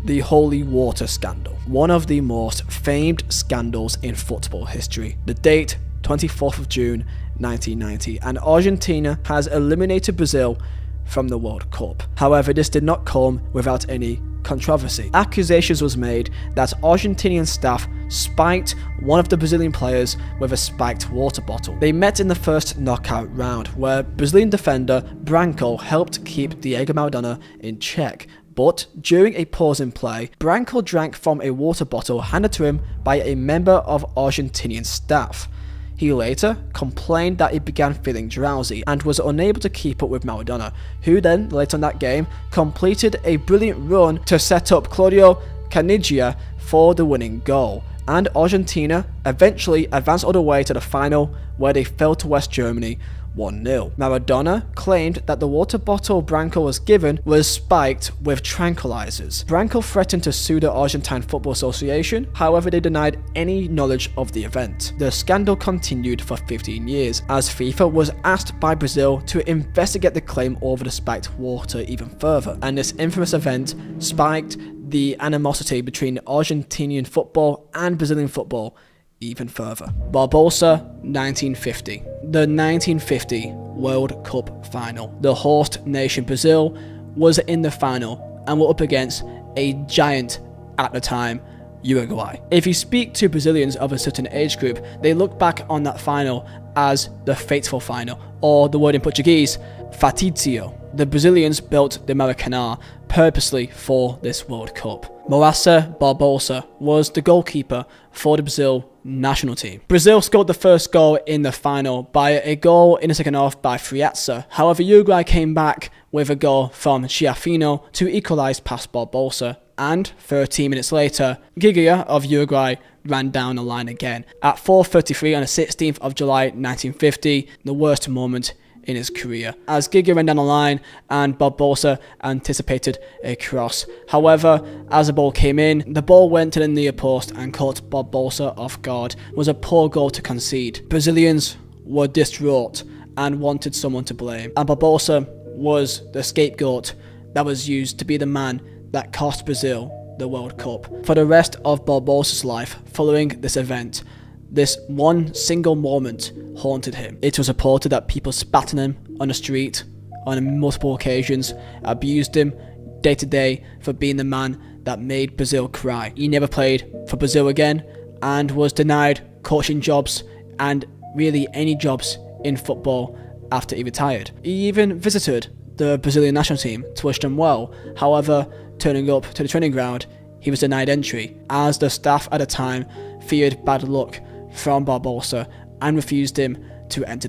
The Holy Water Scandal. One of the most famed scandals in football history. The date, 24th of June 1990, and Argentina has eliminated Brazil from the World Cup. However, this did not come without any controversy. Accusations was made that Argentinian staff spiked one of the Brazilian players with a spiked water bottle. They met in the first knockout round, where Brazilian defender Branco helped keep Diego Maradona in check. But during a pause in play, Branco drank from a water bottle handed to him by a member of Argentinian staff. He later complained that he began feeling drowsy and was unable to keep up with Maradona, who then, later in that game, completed a brilliant run to set up Claudio Caniggia for the winning goal. And Argentina eventually advanced all the way to the final, where they fell to West Germany 1-0. Maradona claimed that the water bottle Branco was given was spiked with tranquilizers. Branco threatened to sue the Argentine Football Association, however they denied any knowledge of the event. The scandal continued for 15 years, as FIFA was asked by Brazil to investigate the claim over the spiked water even further, and this infamous event spiked the animosity between Argentinian football and Brazilian football even further. Barbosa 1950. The 1950 World Cup final. The host nation Brazil was in the final and were up against a giant at the time, Uruguay. If you speak to Brazilians of a certain age group, they look back on that final as the fateful final, or the word in Portuguese, fatídio. The Brazilians built the Maracanã, purposely for this World Cup. Moacir Barbosa was the goalkeeper for the Brazil national team. Brazil scored the first goal in the final by a goal in the second half by Friatza. However, Uruguay came back with a goal from Chiafino to equalise past Barbosa, and 13 minutes later, Gigia of Uruguay ran down the line again. At 4:33 on the 16th of July 1950, the worst moment in his career, as Giga ran down the line and Barbosa anticipated a cross. However, as the ball came in, the ball went to the near post and caught Barbosa off guard. It was a poor goal to concede. Brazilians were distraught and wanted someone to blame, and Barbosa was the scapegoat that was used to be the man that cost Brazil the World Cup. For the rest of Barbosa's life following this event, this one single moment haunted him. It was reported that people spat on him on the street on multiple occasions, abused him day to day for being the man that made Brazil cry. He never played for Brazil again and was denied coaching jobs and really any jobs in football after he retired. He even visited the Brazilian national team to wish them well. However, turning up to the training ground, he was denied entry, as the staff at the time feared bad luck from Barbosa and refused him to enter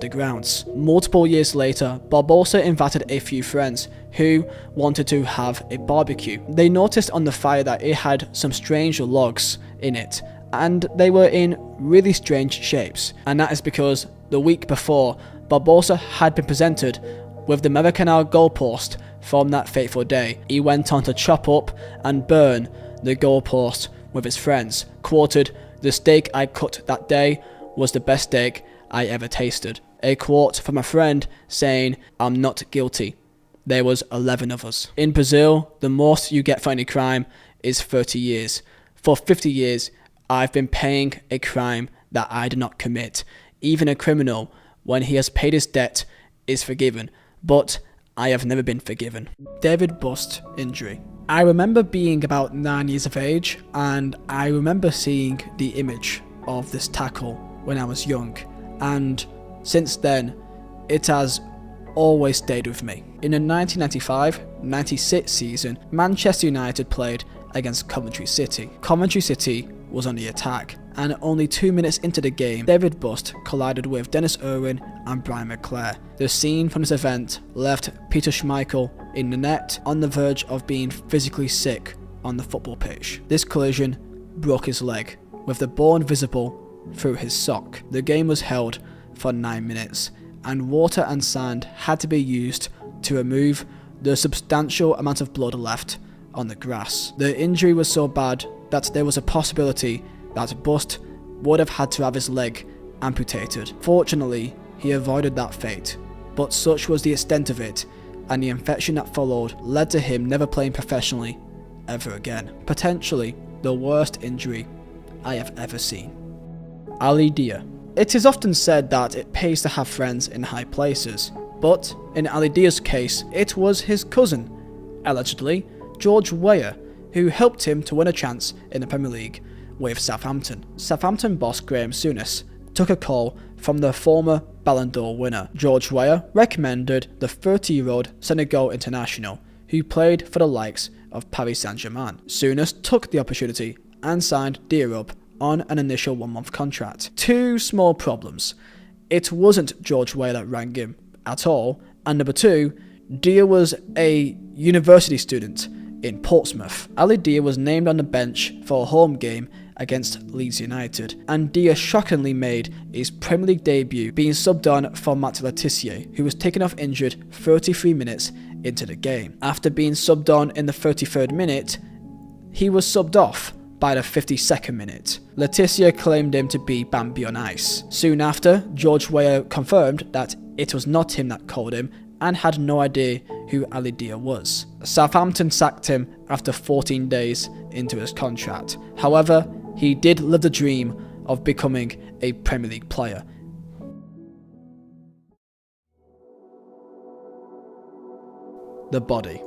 the grounds. Multiple years later, Barbosa invited a few friends who wanted to have a barbecue. They noticed on the fire that it had some strange logs in it, and they were in really strange shapes, and that is because the week before, Barbosa had been presented with the Maracanã goalpost from that fateful day. He went on to chop up and burn the goalpost with his friends. Quoted, "The steak I cut that day was the best steak I ever tasted." A quote from a friend saying, "I'm not guilty. There was 11 of us." In Brazil, the most you get for any crime is 30 years. For 50 years, I've been paying a crime that I did not commit. Even a criminal, when he has paid his debt, is forgiven. But I have never been forgiven. David bust injury. I remember being about 9 years of age, and I remember seeing the image of this tackle when I was young, and since then, it has always stayed with me. In the 1995-96 season, Manchester United played against Coventry City. Coventry City was on the attack, and only 2 minutes into the game, David Bust collided with Dennis Irwin and Brian McClare. The scene from this event left Peter Schmeichel in the net, on the verge of being physically sick on the football pitch. This collision broke his leg, with the bone visible through his sock. The game was held for 9 minutes, and water and sand had to be used to remove the substantial amount of blood left on the grass. The injury was so bad that there was a possibility that Bust would have had to have his leg amputated. Fortunately, he avoided that fate, but such was the extent of it, and the infection that followed led to him never playing professionally ever again. Potentially the worst injury I have ever seen. Ali Dia. It is often said that it pays to have friends in high places, but in Ali Dia's case, it was his cousin, allegedly George Weah, who helped him to win a chance in the Premier League with Southampton. Southampton boss Graham Souness took a call from the former Ballon d'Or winner. George Weah recommended the 30-year-old Senegal international, who played for the likes of Paris Saint-Germain. Souness took the opportunity and signed Dia up on an initial 1-month contract. Two small problems. It wasn't George Weah that rang him at all, and number two, Dia was a university student in Portsmouth. Ali Dia was named on the bench for a home game against Leeds United, and Dia shockingly made his Premier League debut, being subbed on for Matt Letizia, who was taken off injured 33 minutes into the game. After being subbed on in the 33rd minute, he was subbed off by the 52nd minute. Letizia claimed him to be Bambi on ice. Soon after, George Weah confirmed that it was not him that called him, and had no idea who Ali Dia was. Southampton sacked him after 14 days into his contract. However, he did live the dream of becoming a Premier League player. The body.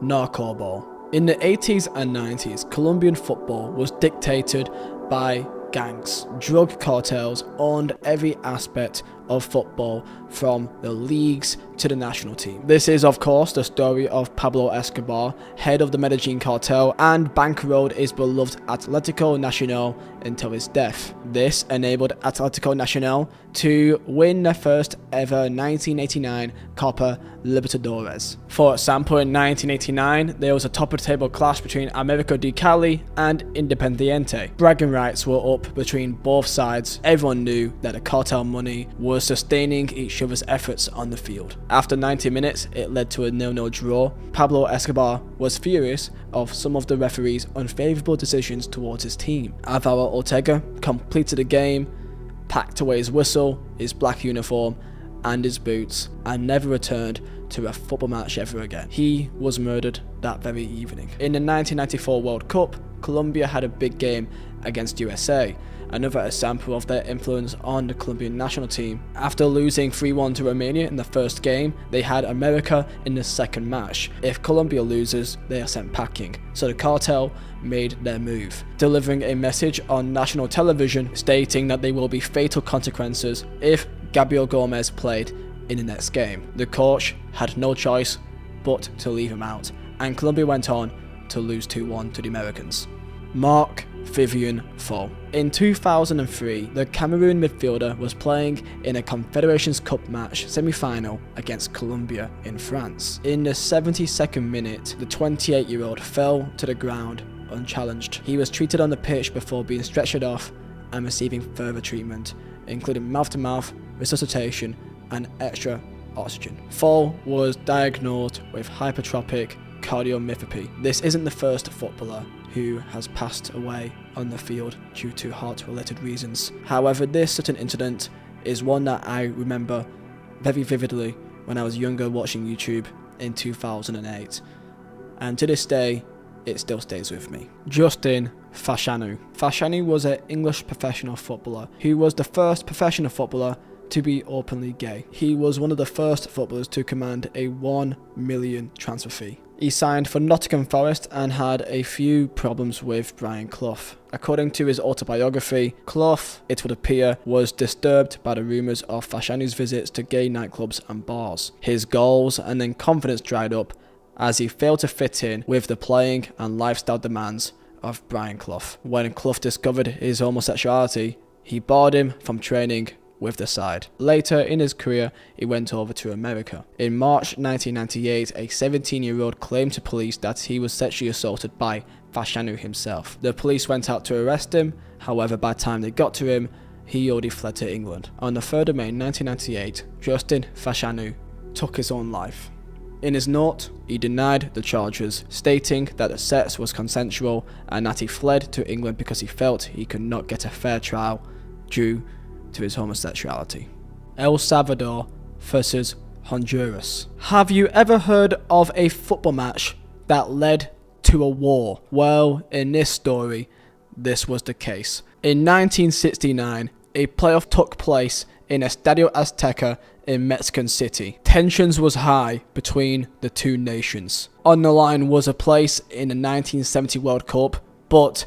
Narco ball. In the 80s and 90s, Colombian football was dictated by gangs. Drug cartels owned every aspect of football, from the leagues to the national team. This is of course the story of Pablo Escobar, head of the Medellin cartel, and bankrolled his beloved Atlético Nacional until his death. This enabled Atlético Nacional to win their first ever 1989 Copa Libertadores. For example, in 1989 there was a top of the table clash between América de Cali and Independiente. Bragging rights were up between both sides. Everyone knew that the cartel money was sustaining each other's efforts on the field. After 90 minutes, it led to a 0-0 draw. Pablo Escobar was furious of some of the referee's unfavourable decisions towards his team. Alvaro Ortega completed the game, packed away his whistle, his black uniform and his boots, and never returned to a football match ever again. He was murdered that very evening. In the 1994 World Cup, Colombia had a big game against USA, another example of their influence on the Colombian national team. After losing 3-1 to Romania in the first game, they had America in the second match. If Colombia loses, they are sent packing. So the cartel made their move, delivering a message on national television stating that there will be fatal consequences if Gabriel Gomez played in the next game. The coach had no choice but to leave him out, and Colombia went on to lose 2-1 to the Americans. Mark Vivian Foe. In 2003, the Cameroon midfielder was playing in a Confederations Cup match semi-final against Colombia in France. In the 72nd minute, the 28-year-old fell to the ground unchallenged. He was treated on the pitch before being stretchered off and receiving further treatment, including mouth-to-mouth resuscitation and extra oxygen. Foe was diagnosed with hypertrophic cardiomyopathy. This isn't the first footballer who has passed away on the field due to heart-related reasons. However, this certain incident is one that I remember very vividly when I was younger watching YouTube in 2008, and to this day it still stays with me. Justin Fashanu. Fashanu was an English professional footballer who was the first professional footballer to be openly gay. He was one of the first footballers to command a $1 million transfer fee. He signed for Nottingham Forest and had a few problems with Brian Clough. According to his autobiography, Clough, it would appear, was disturbed by the rumours of Fashanu's visits to gay nightclubs and bars. His goals and then confidence dried up as he failed to fit in with the playing and lifestyle demands of Brian Clough. When Clough discovered his homosexuality, he barred him from training with the side. Later in his career, he went over to America. In March 1998, a 17-year-old claimed to police that he was sexually assaulted by Fashanu himself. The police went out to arrest him, however by the time they got to him, he already fled to England. On the 3rd of May 1998, Justin Fashanu took his own life. In his note, he denied the charges, stating that the sex was consensual and that he fled to England because he felt he could not get a fair trial due to his homosexuality. El Salvador versus Honduras. Have you ever heard of a football match that led to a war? Well, in this story, this was the case. In 1969, a playoff took place in Estadio Azteca in Mexican City. Tensions was high between the two nations. On the line was a place in the 1970 World Cup, but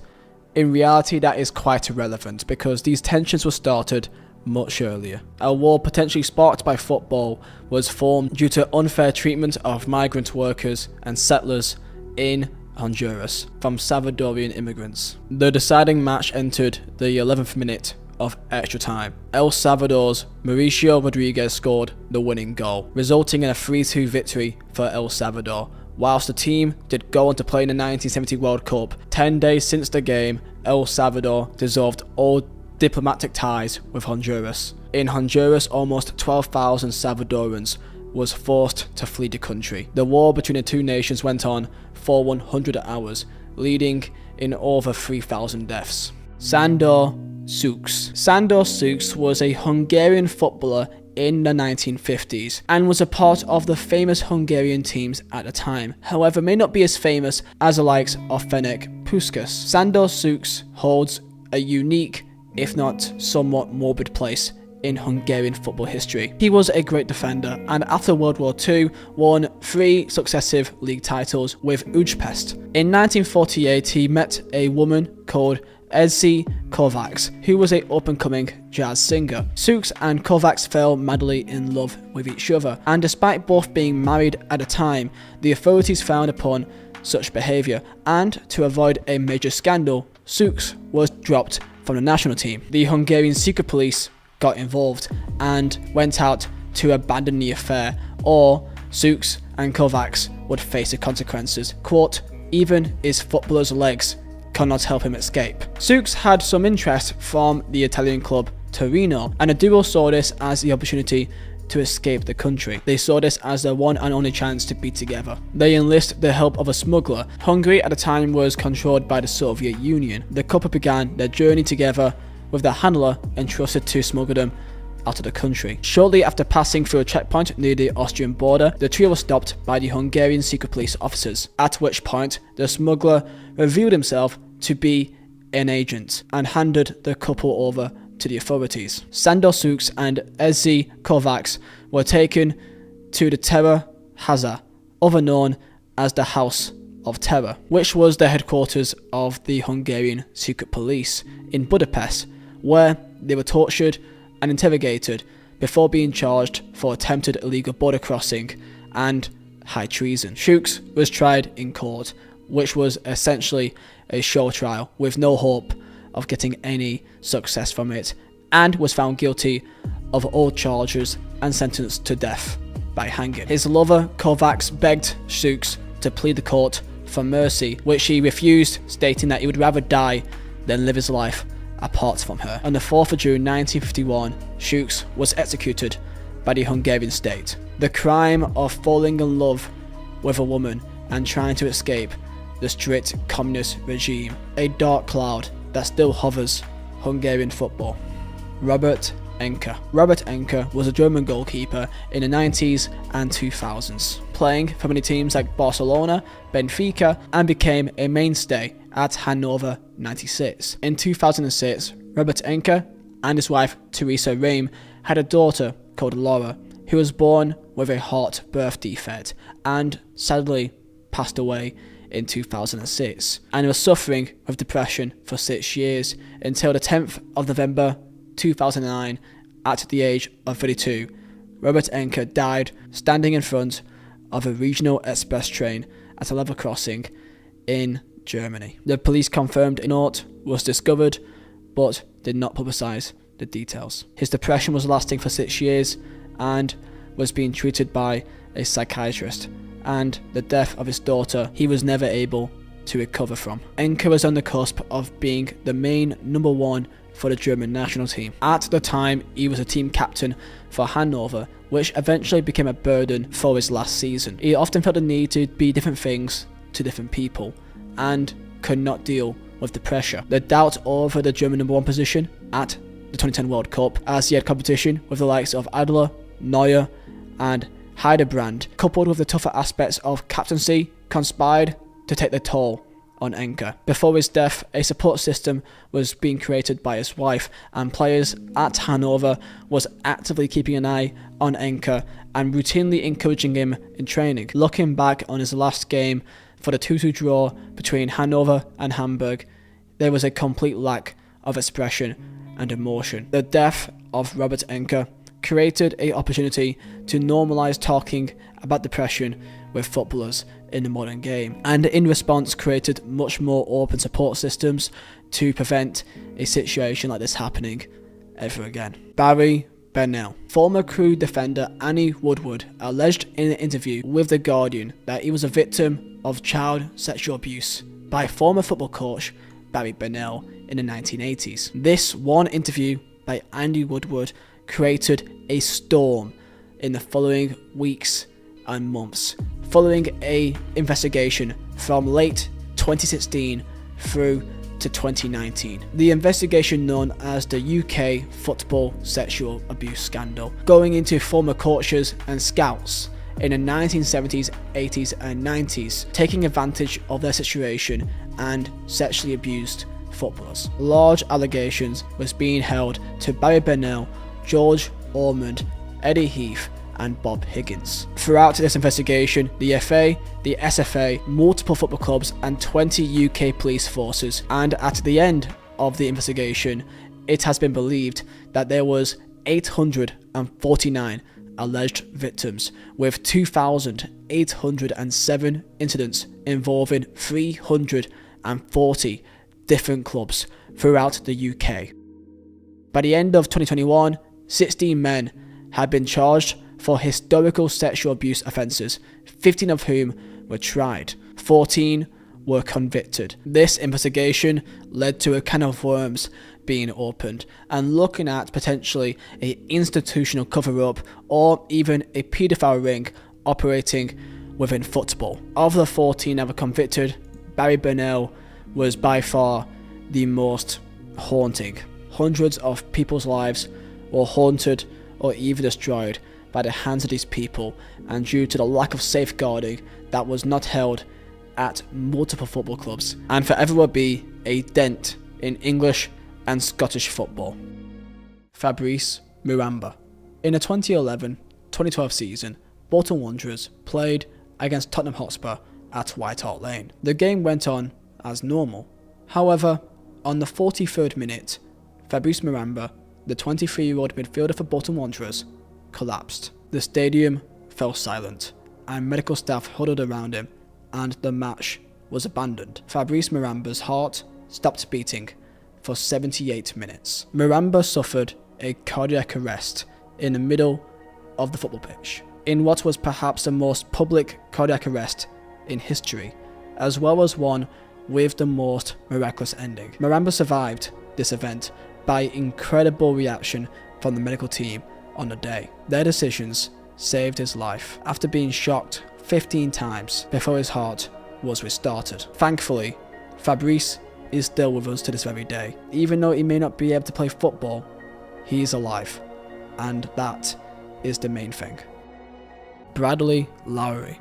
in reality that is quite irrelevant because these tensions were started much earlier. A war potentially sparked by football was formed due to unfair treatment of migrant workers and settlers in Honduras from Salvadorian immigrants. The deciding match entered the 11th minute of extra time. El Salvador's Mauricio Rodriguez scored the winning goal, resulting in a 3-2 victory for El Salvador. Whilst the team did go on to play in the 1970 World Cup, 10 days since the game, El Salvador dissolved all diplomatic ties with Honduras. In Honduras, almost 12,000 Salvadorans was forced to flee the country. The war between the two nations went on for 100 hours, leading in over 3,000 deaths. Sandor Sucs. Sandor Sucs was a Hungarian footballer in the 1950s and was a part of the famous Hungarian teams at the time, however may not be as famous as the likes of Ferenc Puskás. Sandor Sucs holds a unique, if not somewhat morbid place in Hungarian football history. He was a great defender and after World War II won 3 successive league titles with Újpest. In 1948 he met a woman called Vizeh Kovacs, who was a up-and-coming jazz singer. Sukes and Kovacs fell madly in love with each other, and despite both being married at the time, the authorities frowned upon such behaviour, and to avoid a major scandal, Sukes was dropped from the national team. The Hungarian secret police got involved and went out to abandon the affair, or Sukes and Kovacs would face the consequences. Quote, even his footballer's legs cannot help him escape. Sukes had some interest from the Italian club Torino, and the duo saw this as the opportunity to escape the country. They saw this as their one and only chance to be together. They enlisted the help of a smuggler. Hungary at the time was controlled by the Soviet Union. The couple began their journey together with their handler entrusted to smuggle them out of the country. Shortly after passing through a checkpoint near the Austrian border, the trio was stopped by the Hungarian secret police officers, at which point the smuggler revealed himself to be an agent and handed the couple over to the authorities. Sandor Sukes and Vizeh Kovacs were taken to the Terror Haza, other known as the House of Terror, which was the headquarters of the Hungarian secret police in Budapest, where they were tortured and interrogated before being charged for attempted illegal border crossing and high treason. Sukes was tried in court, which was essentially a show trial with no hope of getting any success from it, and was found guilty of all charges and sentenced to death by hanging. His lover Kovacs begged Sukes to plead the court for mercy, which he refused, stating that he would rather die than live his life apart from her. On the 4th of June 1951, Sukes was executed by the Hungarian state. The crime of falling in love with a woman and trying to escape the strict communist regime, a dark cloud that still hovers Hungarian football. Robert Enke. Robert Enke was a German goalkeeper in the 90s and 2000s, playing for many teams like Barcelona, Benfica, and became a mainstay at Hannover 96. In 2006, Robert Enke and his wife Theresa Rehm had a daughter called Laura, who was born with a heart birth defect and sadly passed away in 2006, and was suffering with depression for 6 years until the 10th of November 2009 at the age of 32. Robert Enke died standing in front of a regional express train at a level crossing in Germany. The police confirmed a note was discovered but did not publicise the details. His depression was lasting for 6 years and was being treated by a psychiatrist, and the death of his daughter he was never able to recover from. Enke was on the cusp of being the main number one for the German national team. At the time, he was a team captain for Hannover, which eventually became a burden for his last season. He often felt the need to be different things to different people, and could not deal with the pressure. The doubt over the German number one position at the 2010 World Cup, as he had competition with the likes of Adler, Neuer, and Heidebrand, coupled with the tougher aspects of captaincy, conspired to take the toll on Enke. Before his death, a support system was being created by his wife, and players at Hannover was actively keeping an eye on Enke and routinely encouraging him in training. Looking back on his last game for the 2-2 draw between Hannover and Hamburg, there was a complete lack of expression and emotion. The death of Robert Enke created an opportunity to normalise talking about depression with footballers in the modern game, and in response created much more open support systems to prevent a situation like this happening ever again. Barry Bernal. Former Crew defender Annie Woodward alleged in an interview with The Guardian that he was a victim of child sexual abuse by former football coach Barry Bernal in the 1980s. This one interview by Andy Woodward created a storm in the following weeks and months, following an investigation from late 2016 through to 2019. The investigation known as the UK Football Sexual Abuse Scandal, going into former coaches and scouts in the 1970s, 80s and 90s, taking advantage of their situation and sexually abused footballers. Large allegations was being held to Barry Bernal, George Ormond, Eddie Heath and Bob Higgins. Throughout this investigation, the FA, the SFA, multiple football clubs and 20 UK police forces, and at the end of the investigation, it has been believed that there was 849 alleged victims, with 2,807 incidents involving 340 different clubs throughout the UK. By the end of 2021, 16 men had been charged for historical sexual abuse offences, 15 of whom were tried. 14 were convicted. This investigation led to a can of worms being opened and looking at potentially an institutional cover-up or even a paedophile ring operating within football. Of the 14 that were convicted, Barry Burnell was by far the most haunting. Hundreds of people's lives were haunted or even destroyed by the hands of these people, and due to the lack of safeguarding that was not held at multiple football clubs, and forever will be a dent in English and Scottish football. Fabrice Muamba. In the 2011-2012 season, Bolton Wanderers played against Tottenham Hotspur at White Hart Lane. The game went on as normal. However, on the 43rd minute, Fabrice Muamba, the 23-year-old midfielder for Bolton Wanderers, collapsed. The stadium fell silent, and medical staff huddled around him, and the match was abandoned. Fabrice Muamba's heart stopped beating for 78 minutes. Muamba suffered a cardiac arrest in the middle of the football pitch, in what was perhaps the most public cardiac arrest in history, as well as one with the most miraculous ending. Muamba survived this event by incredible reaction from the medical team on the day. Their decisions saved his life after being shocked 15 times before his heart was restarted. Thankfully, Fabrice is still with us to this very day. Even though he may not be able to play football, he is alive, and that is the main thing. Bradley Lowry.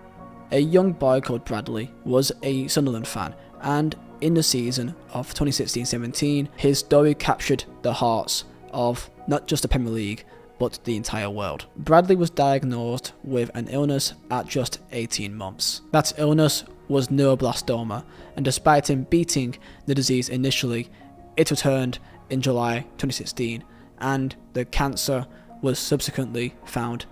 A young boy called Bradley was a Sunderland fan, and in the season of 2016-17, his story captured the hearts of not just the Premier League, but the entire world. Bradley was diagnosed with an illness at just 18 months. That illness was neuroblastoma, and despite him beating the disease initially, it returned in July 2016, and the cancer was subsequently found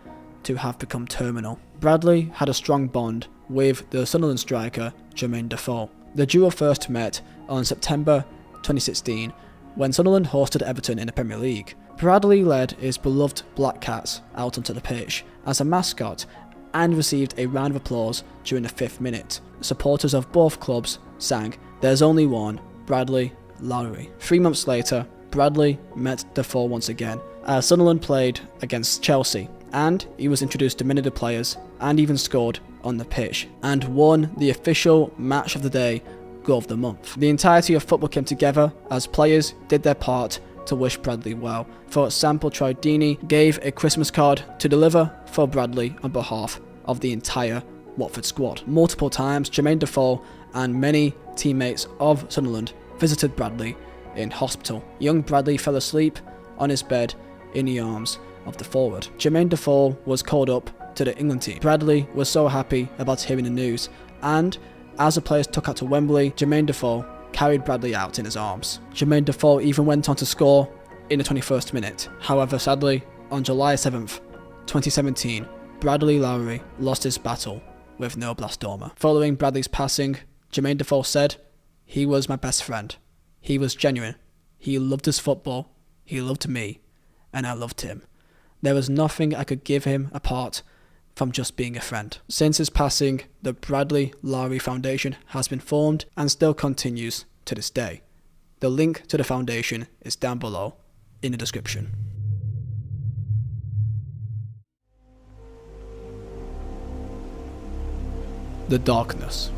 to have become terminal. Bradley had a strong bond with the Sunderland striker Jermaine Defoe. The duo first met on September 2016 when Sunderland hosted Everton in the Premier League. Bradley led his beloved Black Cats out onto the pitch as a mascot and received a round of applause during the 5th minute. Supporters of both clubs sang "There's Only One, Bradley Lowry." 3 months later, Bradley met Defoe once again as Sunderland played against Chelsea, and he was introduced to many of the players and even scored on the pitch and won the official Match of the Day Goal of the Month. The entirety of football came together as players did their part to wish Bradley well. For example, Troy Deeney gave a Christmas card to deliver for Bradley on behalf of the entire Watford squad. Multiple times, Jermaine Defoe and many teammates of Sunderland visited Bradley in hospital. Young Bradley fell asleep on his bed in the arms of the forward. Jermaine Defoe was called up to the England team. Bradley was so happy about hearing the news, and as the players took out to Wembley, Jermaine Defoe carried Bradley out in his arms. Jermaine Defoe even went on to score in the 21st minute. However, sadly, on July 7th, 2017, Bradley Lowry lost his battle with neuroblastoma. Following Bradley's passing, Jermaine Defoe said, "He was my best friend. He was genuine. He loved his football. He loved me. And I loved him. There was nothing I could give him apart from just being a friend." Since his passing, the Bradley Lowry Foundation has been formed and still continues to this day. The link to the foundation is down below in the description. The Darkness.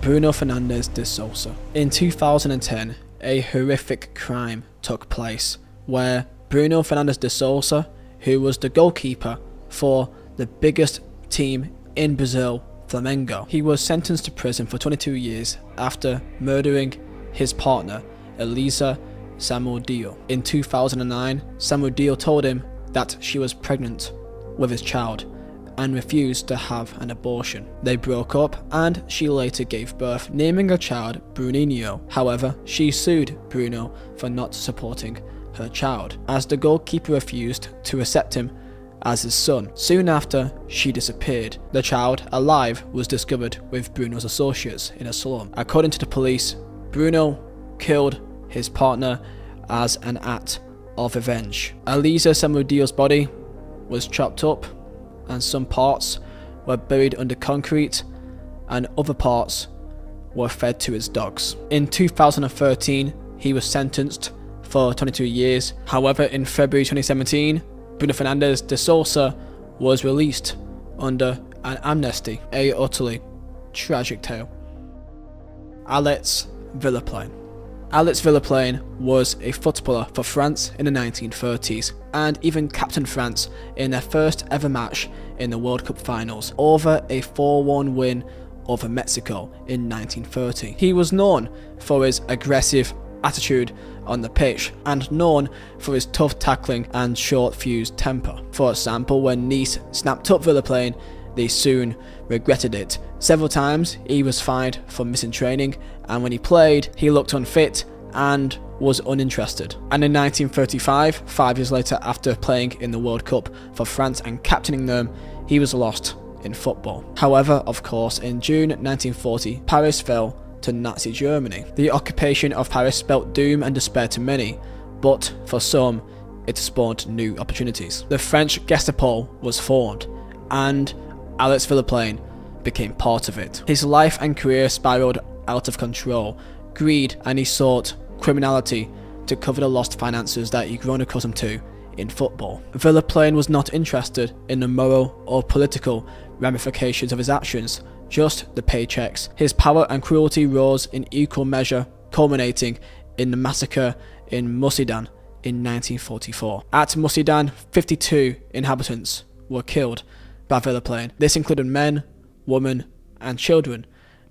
Bruno Fernandes de Sousa. In 2010, a horrific crime took place where Bruno Fernandes de Sousa, who was the goalkeeper for the biggest team in Brazil, Flamengo, he was sentenced to prison for 22 years after murdering his partner, Elisa Samudio. In 2009, Samudio told him that she was pregnant with his child, and refused to have an abortion. They broke up and she later gave birth, naming her child Bruninho. However, she sued Bruno for not supporting her child, as the goalkeeper refused to accept him as his son. Soon after, she disappeared. The child, alive, was discovered with Bruno's associates in a slum. According to the police, Bruno killed his partner as an act of revenge. Elisa Samudio's body was chopped up and some parts were buried under concrete and other parts were fed to his dogs. In 2013, he was sentenced for 22 years. However, in February 2017, Bruno Fernandes de Sousa was released under an amnesty. A utterly tragic tale. Alex Villaplan. Alex Villaplan was a footballer for France in the 1930s and even captained France in their first ever match in the World Cup finals over a 4-1 win over Mexico in 1930. He was known for his aggressive attitude on the pitch and known for his tough tackling and short-fused temper. For example, when Nice snapped up Villaplan, they soon regretted it. Several times he was fined for missing training, and when he played, he looked unfit and was uninterested. And in 1935, 5 years later after playing in the World Cup for France and captaining them, he was lost in football. However, of course, in June 1940, Paris fell to Nazi Germany. The occupation of Paris spelt doom and despair to many, but for some, it spawned new opportunities. The French Gestapo was formed, and Alex Villaplan became part of it. His life and career spiraled out of control, greed, and he sought criminality to cover the lost finances that he'd grown accustomed to in football. Villaplan was not interested in the moral or political ramifications of his actions, just the paychecks. His power and cruelty rose in equal measure, culminating in the massacre in Musidan in 1944. At Musidan, 52 inhabitants were killed by Villaplan. This included men, women, and children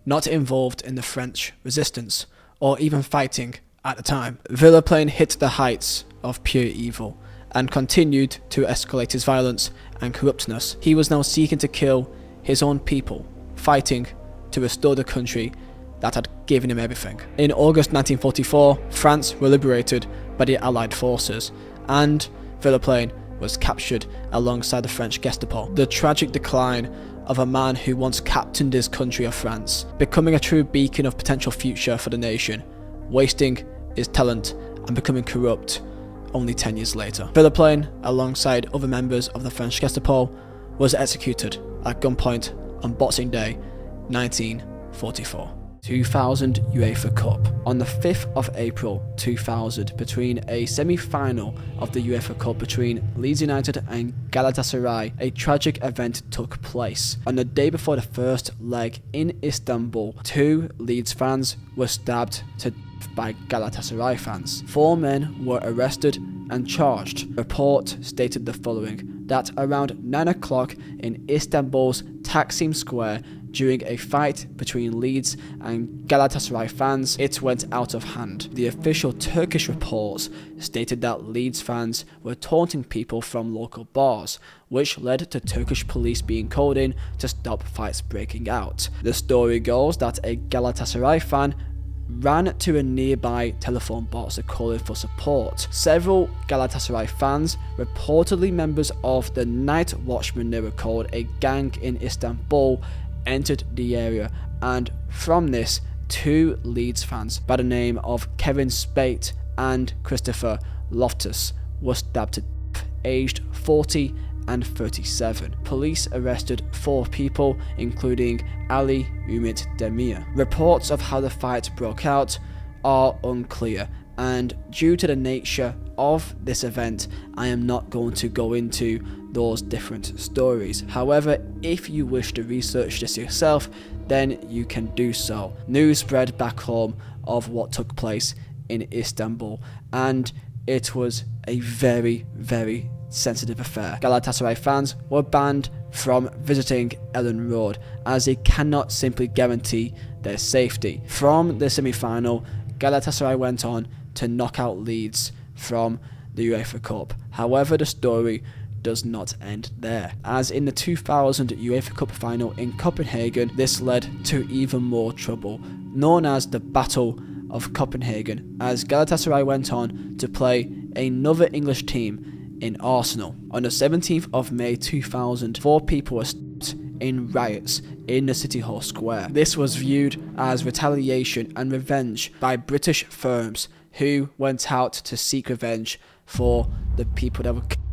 not involved in the French resistance or even fighting at the time. Villaplan hit the heights of pure evil and continued to escalate his violence and corruptness. He was now seeking to kill his own people, fighting to restore the country that had given him everything. In August 1944, France were liberated by the Allied forces, and Villaplan was captured alongside the French Gestapo. The tragic decline of a man who once captained his country of France, becoming a true beacon of potential future for the nation, wasting his talent and becoming corrupt only 10 years later. Villaplan, alongside other members of the French Gestapo, was executed at gunpoint on Boxing Day 1944. 2000 UEFA Cup. On the 5th of April 2000, between a semi-final of the UEFA Cup between Leeds United and Galatasaray, a tragic event took place. On the day before the first leg in Istanbul, 2 Leeds fans were stabbed to death by Galatasaray fans. 4 men were arrested and charged. The report stated the following: that around 9 o'clock in Istanbul's Taksim Square, during a fight between Leeds and Galatasaray fans, it went out of hand. The official Turkish reports stated that Leeds fans were taunting people from local bars, which led to Turkish police being called in to stop fights breaking out. The story goes that a Galatasaray fan ran to a nearby telephone box to call in for support. Several Galatasaray fans, reportedly members of the Night Watchmen they were called, a gang in Istanbul, entered the area, and from this, 2 Leeds fans by the name of Kevin Spate and Christopher Loftus were stabbed to death, aged 40 and 37. Police arrested 4 people, including Ali Umit Demir. Reports of how the fight broke out are unclear, and due to the nature of this event, I am not going to go into those different stories. However, if you wish to research this yourself, then you can do so. News spread back home of what took place in Istanbul, and it was a very, very sensitive affair. Galatasaray fans were banned from visiting Ellen Road, as they cannot simply guarantee their safety. From the semi-final, Galatasaray went on to knock out Leeds from the UEFA Cup. However, the story does not end there, as in the 2000 UEFA Cup final in Copenhagen, this led to even more trouble, known as the Battle of Copenhagen, as Galatasaray went on to play another English team in Arsenal. On the 17th of May 2000, 4 people were stabbed in riots in the City Hall Square. This was viewed as retaliation and revenge by British firms who went out to seek revenge for the people that were killed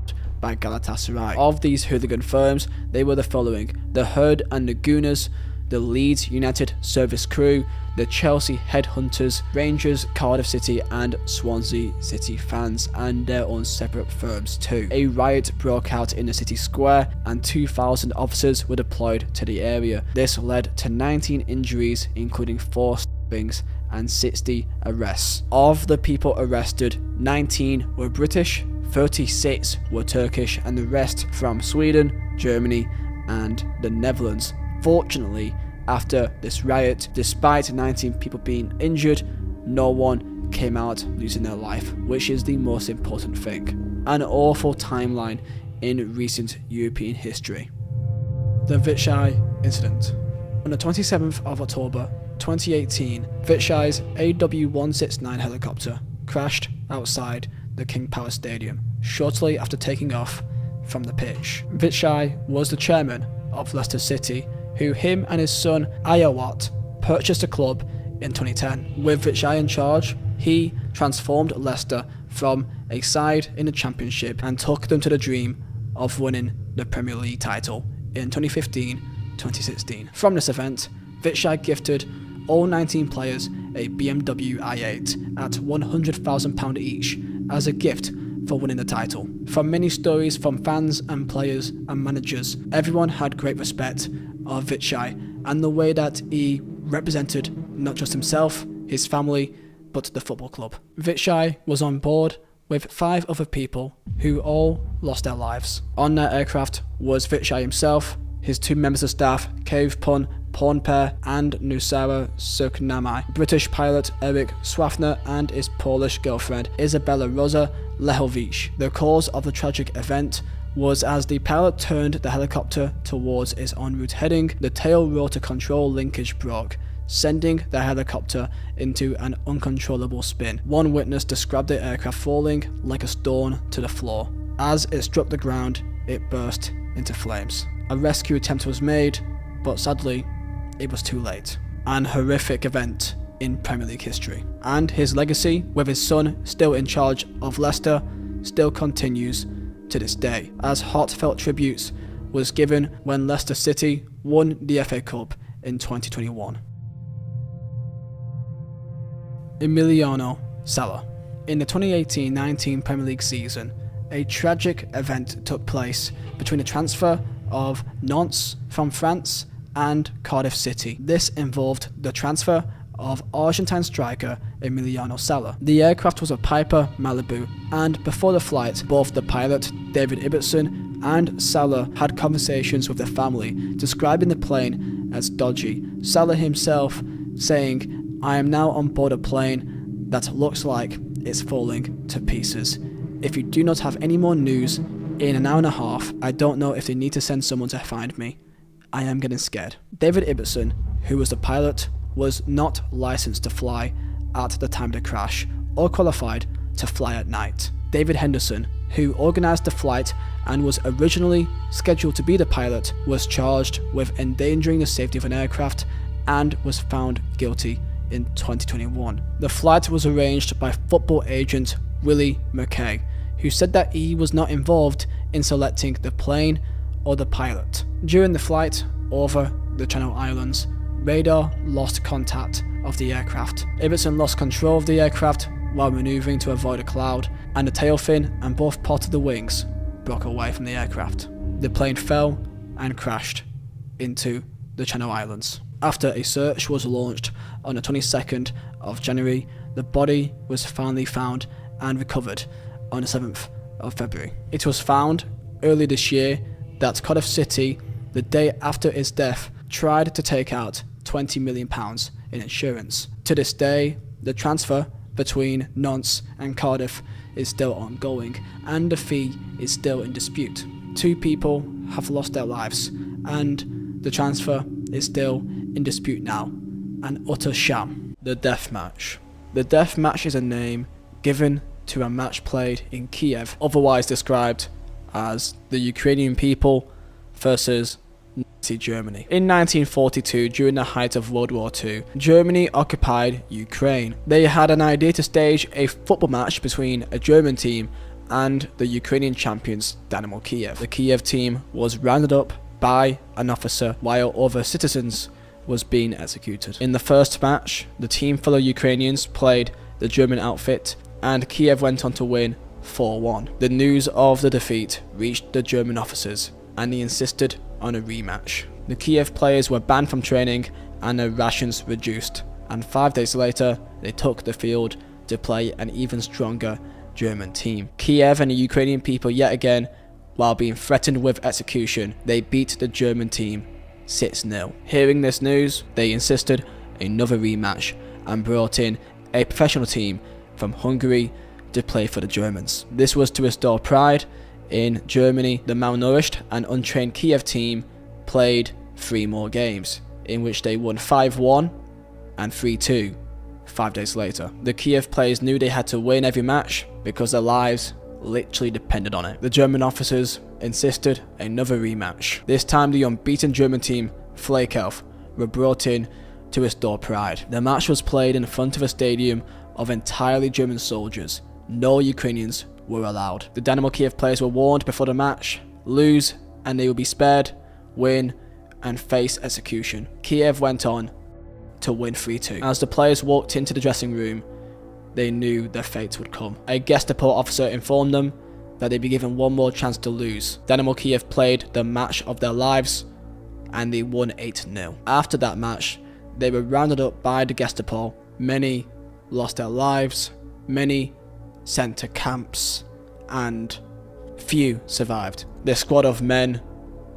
by Galatasaray. Of these hooligan firms, they were the following: the Herd and the Gooners, the Leeds United Service Crew, the Chelsea Headhunters, Rangers, Cardiff City and Swansea City fans, and their own separate firms too. A riot broke out in the city square and 2,000 officers were deployed to the area. This led to 19 injuries, including 4 stabbings and 60 arrests. Of the people arrested, 19 were British, 36 were Turkish, and the rest from Sweden, Germany and the Netherlands. Fortunately, after this riot, despite 19 people being injured, no one came out losing their life, which is the most important thing. An awful timeline in recent European history. The Vizeh incident. On the 27th of October 2018, Vizeh's AW169 helicopter crashed outside the King Power Stadium shortly after taking off from the pitch. Vizeh was the chairman of Leicester City, who him and his son Ayawat purchased a club in 2010. With Vizeh in charge, he transformed Leicester from a side in the Championship and took them to the dream of winning the Premier League title in 2015-2016. From this event, Vizeh gifted all 19 players a BMW i8 at £100,000 each as a gift for winning the title. From many stories from fans and players and managers, everyone had great respect of Vizeh and the way that he represented not just himself, his family, but the football club. Vizeh was on board with 5 other people who all lost their lives. On their aircraft was Vizeh himself, his 2 members of staff, Cave Pun, Pornpair and Nusara Suknamai, British pilot Eric Swafner and his Polish girlfriend Isabella Rosa Lehovich. The cause of the tragic event was as the pilot turned the helicopter towards its en route heading, the tail rotor control linkage broke, sending the helicopter into an uncontrollable spin. One witness described the aircraft falling like a stone to the floor. As it struck the ground, it burst into flames. A rescue attempt was made, but sadly, it was too late. An horrific event in Premier League history. And his legacy, with his son still in charge of Leicester, still continues to this day, as heartfelt tributes was given when Leicester City won the FA Cup in 2021. Emiliano Sala. In the 2018-19 Premier League season, a tragic event took place between the transfer of Nantes from France and Cardiff City. This involved the transfer of Argentine striker Emiliano Sala. The aircraft was a Piper Malibu, and before the flight, both the pilot, David Ibbotson, and Sala had conversations with their family, describing the plane as dodgy. Sala himself saying, "I am now on board a plane that looks like it's falling to pieces. If you do not have any more news in an hour and a half, I don't know if they need to send someone to find me. I am getting scared." David Ibbotson, who was the pilot, was not licensed to fly at the time of the crash or qualified to fly at night. David Henderson, who organised the flight and was originally scheduled to be the pilot, was charged with endangering the safety of an aircraft and was found guilty in 2021. The flight was arranged by football agent Willie McKay, who said that he was not involved in selecting the plane or the pilot. During the flight over the Channel Islands, radar lost contact of the aircraft. Ibbotson lost control of the aircraft while manoeuvring to avoid a cloud, and the tail fin and both parts of the wings broke away from the aircraft. The plane fell and crashed into the Channel Islands. After a search was launched on the 22nd of January, the body was finally found and recovered on the 7th of February. It was found early this year that Cardiff City, the day after his death, tried to take out £20 million in insurance. To this day, the transfer between Nantes and Cardiff is still ongoing, and the fee is still in dispute. 2 people have lost their lives, and the transfer is still in dispute now. An utter sham. The death match. The death match is a name given to a match played in Kiev, otherwise described as the Ukrainian people versus Nazi Germany. In 1942, during the height of World War II, Germany occupied Ukraine. They had an idea to stage a football match between a German team and the Ukrainian champions Dynamo Kiev. The Kiev team was rounded up by an officer while other citizens was being executed. In the first match, the team full of Ukrainians played the German outfit and Kiev went on to win 4-1. The news of the defeat reached the German officers and they insisted on a rematch. The Kiev players were banned from training and their rations reduced, and 5 days later they took the field to play an even stronger German team. Kiev and the Ukrainian people yet again, while being threatened with execution, they beat the German team 6-0. Hearing this news, they insisted another rematch and brought in a professional team from Hungary to play for the Germans. This was to restore pride in Germany. The malnourished and untrained Kiev team played 3 more games, in which they won 5-1 and 3-2 5 days later. The Kiev players knew they had to win every match because their lives literally depended on it. The German officers insisted another rematch. This time the unbeaten German team, Flakelf, were brought in to restore pride. The match was played in front of a stadium of entirely German soldiers. No Ukrainians were allowed. The Dynamo Kiev players were warned before the match: lose and they will be spared, win and face execution. Kiev went on to win 3-2. As the players walked into the dressing room, they knew their fate would come. A Gestapo officer informed them that they'd be given one more chance to lose. Dynamo Kiev played the match of their lives and they won 8-0. After that match, they were rounded up by the Gestapo. Many lost their lives, many sent to camps, and few survived. This squad of men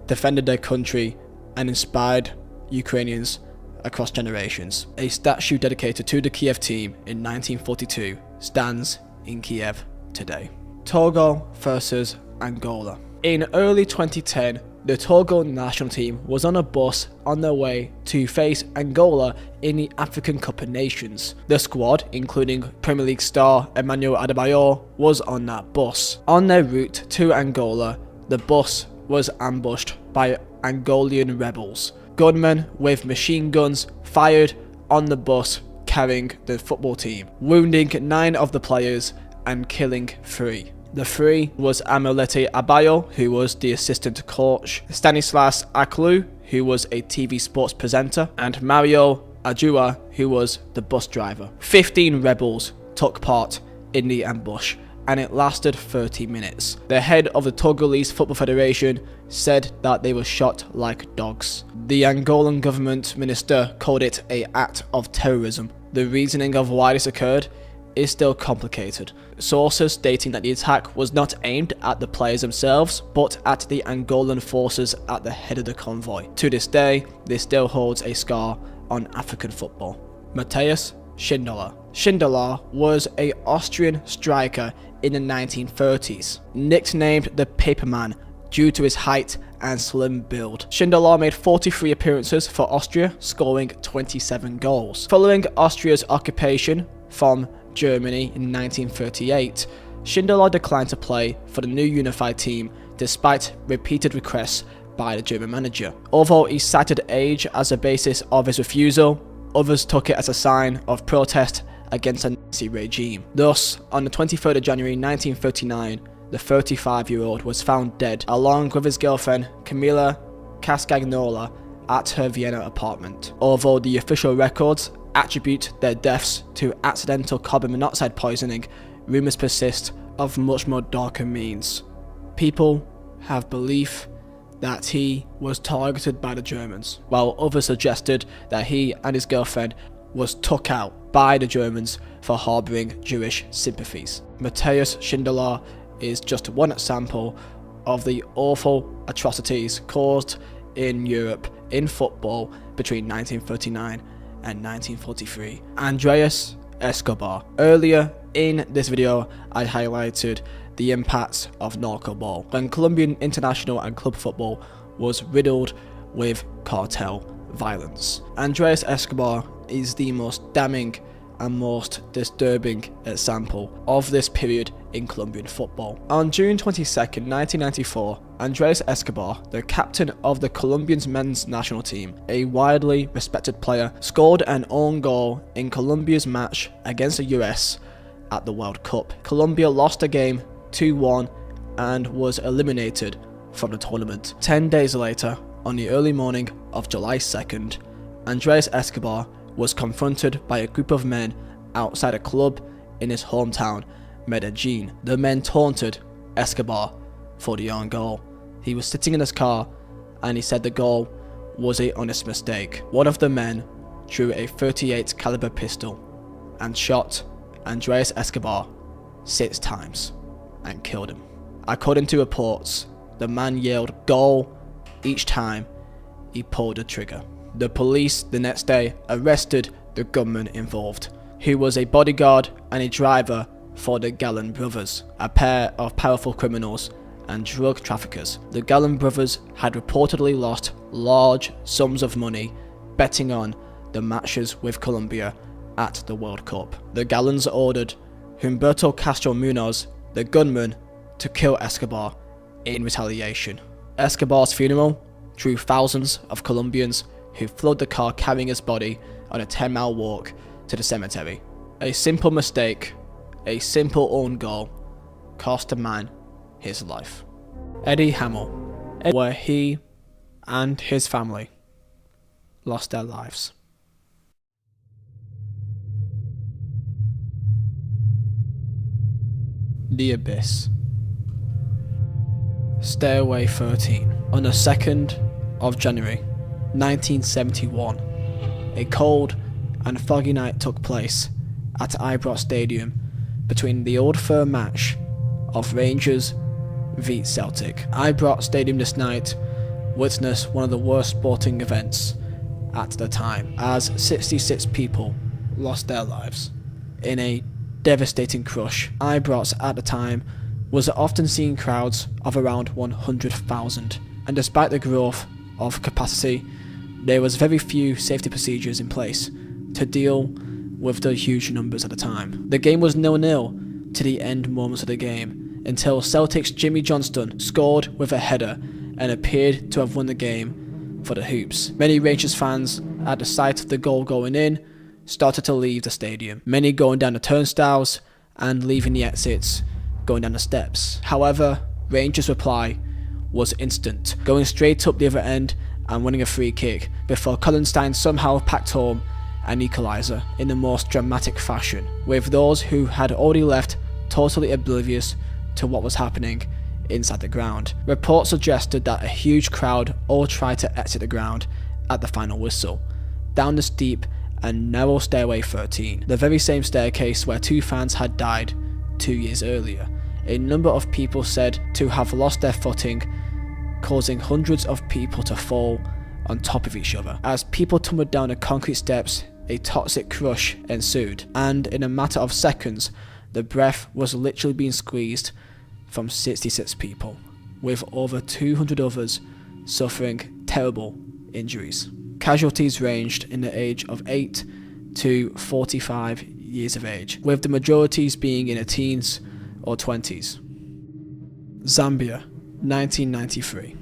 defended their country and inspired Ukrainians across generations. A statue dedicated to the Kiev team in 1942 stands in Kiev today. Togo versus Angola. In early 2010, the Togo national team was on a bus on their way to face Angola in the African Cup of Nations. The squad, including Premier League star Emmanuel Adebayor, was on that bus. On their route to Angola, the bus was ambushed by Angolan rebels. Gunmen with machine guns fired on the bus carrying the football team, wounding 9 of the players and killing 3. The 3 was Amulete Abayo, who was the assistant coach, Stanislas Aklu, who was a TV sports presenter, and Mario Ajua, who was the bus driver. 15 rebels took part in the ambush, and it lasted 30 minutes. The head of the Togolese Football Federation said that they were shot like dogs. The Angolan government minister called it an act of terrorism. The reasoning of why this occurred is still complicated. Sources stating that the attack was not aimed at the players themselves, but at the Angolan forces at the head of the convoy. To this day, this still holds a scar on African football. Matthias Schindler. Schindler was an Austrian striker in the 1930s, nicknamed the Paperman due to his height and slim build. Schindler made 43 appearances for Austria, scoring 27 goals. Following Austria's occupation from Germany in 1938, Schindler declined to play for the new unified team despite repeated requests by the German manager. Although he cited age as a basis of his refusal, others took it as a sign of protest against a Nazi regime. Thus, on the 23rd of January 1939, the 35-year-old was found dead, along with his girlfriend Camilla Cascagnola, at her Vienna apartment. Although the official records attribute their deaths to accidental carbon monoxide poisoning, rumours persist of much more darker means. People have belief that he was targeted by the Germans, while others suggested that he and his girlfriend was took out by the Germans for harbouring Jewish sympathies. Matthias Schindler is just one example of the awful atrocities caused in Europe in football between 1939 and 1943. Andreas Escobar. Earlier in this video, I highlighted the impacts of narco ball, when Colombian international and club football was riddled with cartel violence. Andres Escobar is the most damning and most disturbing example of this period in Colombian football. On June 22nd, 1994, Andres Escobar, the captain of the Colombian men's national team, a widely respected player, scored an own goal in Colombia's match against the US at the World Cup. Colombia lost the game 2-1 and was eliminated from the tournament. 10 days later, on the early morning of July 2nd, Andres Escobar was confronted by a group of men outside a club in his hometown, Medellin. The men taunted Escobar for the own goal. He was sitting in his car and he said the goal was a honest mistake. One of the men drew a .38 caliber pistol and shot Andres Escobar 6 times and killed him. According to reports, the man yelled "goal" each time he pulled the trigger. The police the next day arrested the gunman involved, who was a bodyguard and a driver for the Galán brothers, a pair of powerful criminals and drug traffickers. The Galán brothers had reportedly lost large sums of money betting on the matches with Colombia at the World Cup. The Galáns ordered Humberto Castro Munoz, the gunman, to kill Escobar in retaliation. Escobar's funeral drew thousands of Colombians who flowed the car carrying his body on a 10-mile walk to the cemetery. A simple mistake, a simple own goal, cost a man his life. Eddie Hamel, where he and his family lost their lives. The Abyss. Stairway 13. On the 2nd of January 1971, a cold and foggy night took place at Ibrox Stadium between the Old Firm match of Rangers v Celtic. Ibrox Stadium this night witnessed one of the worst sporting events at the time, as 66 people lost their lives in a devastating crush. Ibrox at the time was often seen crowds of around 100,000, and despite the growth of capacity, there was very few safety procedures in place to deal with the huge numbers at the time. The game was 0-0 to the end moments of the game, until Celtic's Jimmy Johnston scored with a header and appeared to have won the game for the Hoops. Many Rangers fans, at the sight of the goal going in, started to leave the stadium, many going down the turnstiles and leaving the exits, going down the steps. However, Rangers' reply was instant, going straight up the other end and winning a free kick before Collenstein somehow packed home an equaliser in the most dramatic fashion, with those who had already left totally oblivious to what was happening inside the ground. Reports suggested that a huge crowd all tried to exit the ground at the final whistle, down the steep and narrow Stairway 13, the very same staircase where 2 fans had died 2 years earlier. A number of people said to have lost their footing, causing hundreds of people to fall on top of each other. As people tumbled down the concrete steps, a toxic crush ensued, and in a matter of seconds, the breath was literally being squeezed from 66 people, with over 200 others suffering terrible injuries. Casualties ranged in the age of 8 to 45 years of age, with the majorities being in their teens or 20s. Zambia, 1993.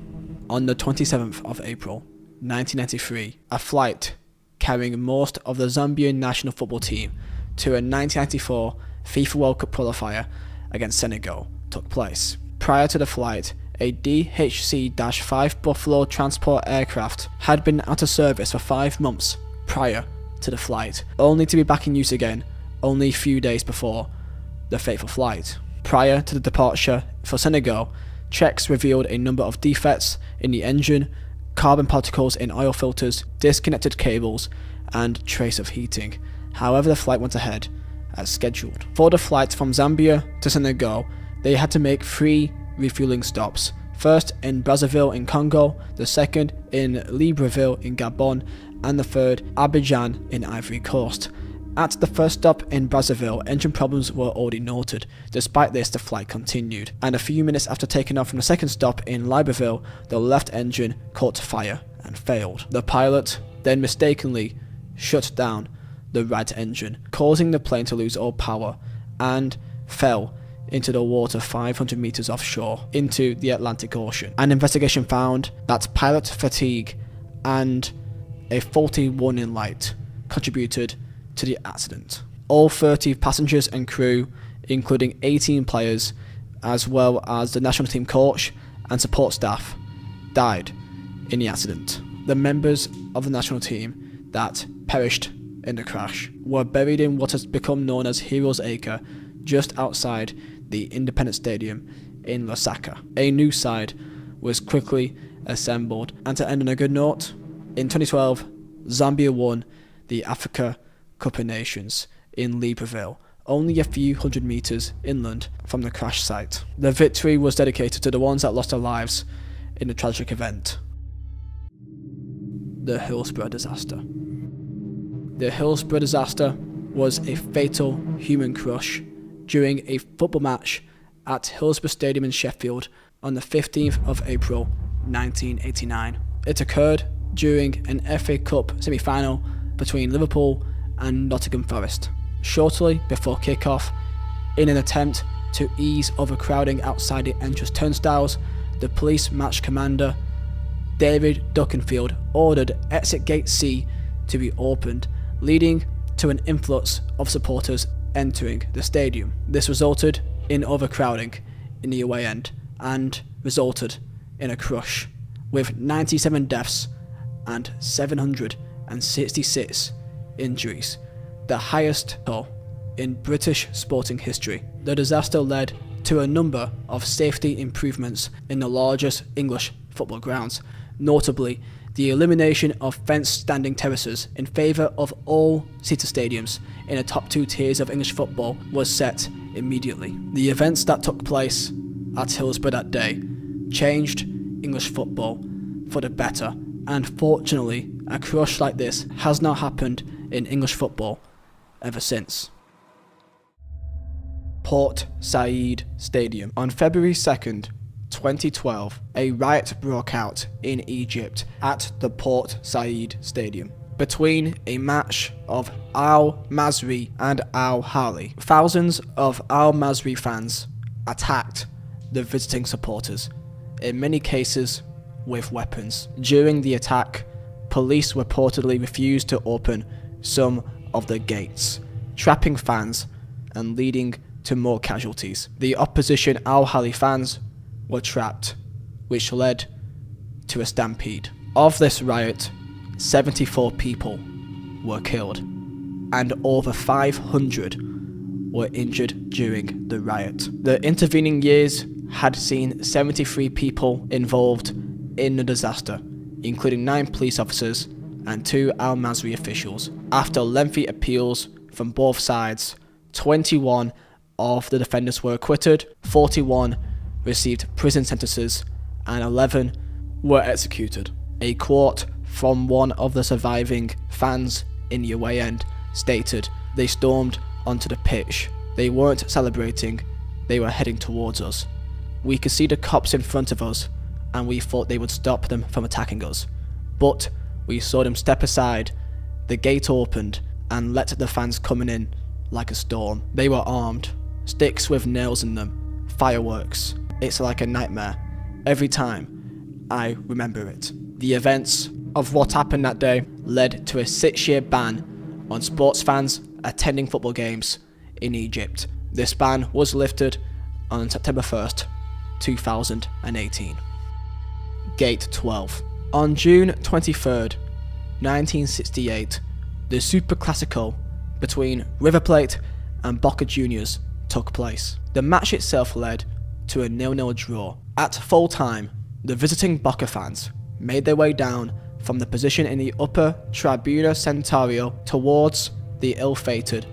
On the 27th of April, 1993, a flight carrying most of the Zambian national football team to a 1994 FIFA World Cup qualifier against Senegal took place. Prior to the flight, a DHC-5 Buffalo transport aircraft had been out of service for 5 months prior to the flight, only to be back in use again only a few days before the fateful flight. Prior to the departure for Senegal, checks revealed a number of defects in the engine, carbon particles in oil filters, disconnected cables, and trace of heating. However, the flight went ahead as scheduled. For the flight from Zambia to Senegal, they had to make 3 refueling stops. First in Brazzaville in Congo, the second in Libreville in Gabon, and the third Abidjan in Ivory Coast. At the first stop in Brazzaville, engine problems were already noted. Despite this, the flight continued, and a few minutes after taking off from the second stop in Libreville, the left engine caught fire and failed. The pilot then mistakenly shut down the right engine, causing the plane to lose all power, and fell into the water 500 meters offshore into the Atlantic Ocean. An investigation found that pilot fatigue and a faulty warning light contributed to the accident. All 30 passengers and crew, including 18 players, as well as the national team coach and support staff, died in the accident. The members of the national team that perished in the crash were buried in what has become known as Heroes Acre, just outside the Independence Stadium in Lusaka. A new side was quickly assembled, and to end on a good note, in 2012, Zambia won the Africa Cup of Nations in Libreville, only a few hundred meters inland from the crash site. The victory was dedicated to the ones that lost their lives in the tragic event. The Hillsborough disaster. The Hillsborough disaster was a fatal human crush during a football match at Hillsborough Stadium in Sheffield on the 15th of April 1989. It occurred during an FA Cup semi-final between Liverpool and Nottingham Forest. Shortly before kick-off, in an attempt to ease overcrowding outside the entrance turnstiles, the police match commander, David Duckenfield, ordered exit gate C to be opened, leading to an influx of supporters entering the stadium. This resulted in overcrowding in the away end and resulted in a crush, with 97 deaths and 766 injuries, the highest toll in British sporting history. The disaster led to a number of safety improvements in the largest English football grounds, notably the elimination of fenced standing terraces in favour of all seated stadiums in the top two tiers of English football was set immediately. The events that took place at Hillsborough that day changed English football for the better, and fortunately a crush like this has not happened in English football ever since. Port Said Stadium. On February 2nd, 2012, a riot broke out in Egypt at the Port Said Stadium between a match of Al Masri and Al Ahly. Thousands of Al Masri fans attacked the visiting supporters, in many cases with weapons. During the attack, police reportedly refused to open some of the gates, trapping fans and leading to more casualties. The opposition Al Ahly fans were trapped, which led to a stampede. Of this riot, 74 people were killed and over 500 were injured during the riot. The intervening years had seen 73 people involved in the disaster, including 9 police officers and 2 Al Masri officials. After lengthy appeals from both sides, 21 of the defendants were acquitted, 41 received prison sentences, and 11 were executed. A quote from one of the surviving fans in the away end stated, "They stormed onto the pitch. They weren't celebrating, they were heading towards us. We could see the cops in front of us, and we thought they would stop them from attacking us. But we saw them step aside, the gate opened, and let the fans coming in like a storm. They were armed, sticks with nails in them, fireworks. It's like a nightmare. Every time I remember it." The events of what happened that day led to a 6-year ban on sports fans attending football games in Egypt. This ban was lifted on September 1st, 2018. Gate 12. On June 23rd, 1968, the Super Classico between River Plate and Boca Juniors took place. The match itself led to a 0-0 draw. At full time, the visiting Boca fans made their way down from the position in the upper Tribuna Centenario towards the ill-fated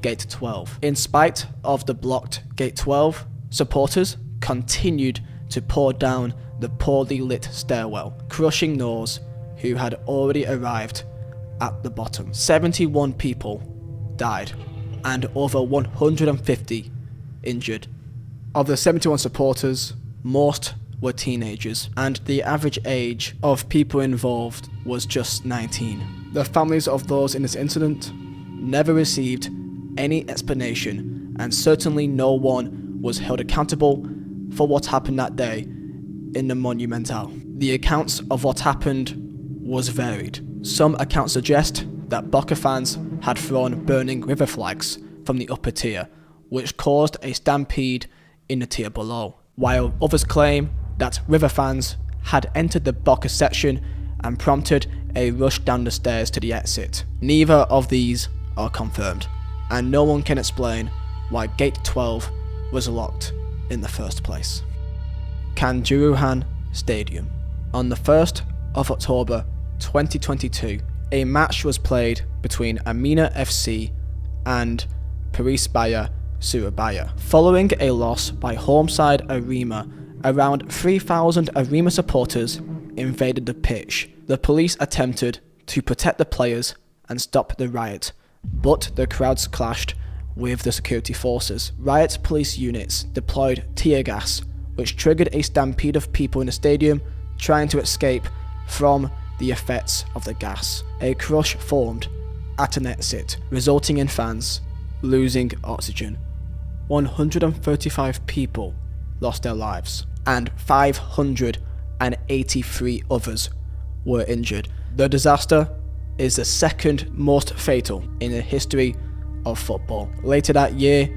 Gate 12. In spite of the blocked Gate 12, supporters continued to pour down the poorly lit stairwell, crushing those who had already arrived at the bottom. 71 people died, and over 150 injured. Of the 71 supporters, most were teenagers, and the average age of people involved was just 19. The families of those in this incident never received any explanation, and certainly no one was held accountable for what happened that day in the Monumental. The accounts of what happened was varied. Some accounts suggest that Boca fans had thrown burning river flags from the upper tier, which caused a stampede in the tier below, while others claim that river fans had entered the Boca section and prompted a rush down the stairs to the exit. Neither of these are confirmed, and no one can explain why Gate 12 was locked in the first place. Kanjuruhan Stadium. On the 1st of October 2022, a match was played between Amina FC and Persebaya Surabaya. Following a loss by homeside Arema, around 3,000 Arema supporters invaded the pitch. The police attempted to protect the players and stop the riot, but the crowds clashed with the security forces. Riot police units deployed tear gas, which triggered a stampede of people in the stadium trying to escape from the effects of the gas. A crush formed at an exit, resulting in fans losing oxygen. 135 people lost their lives, and 583 others were injured. The disaster is the second most fatal in the history of football. Later that year,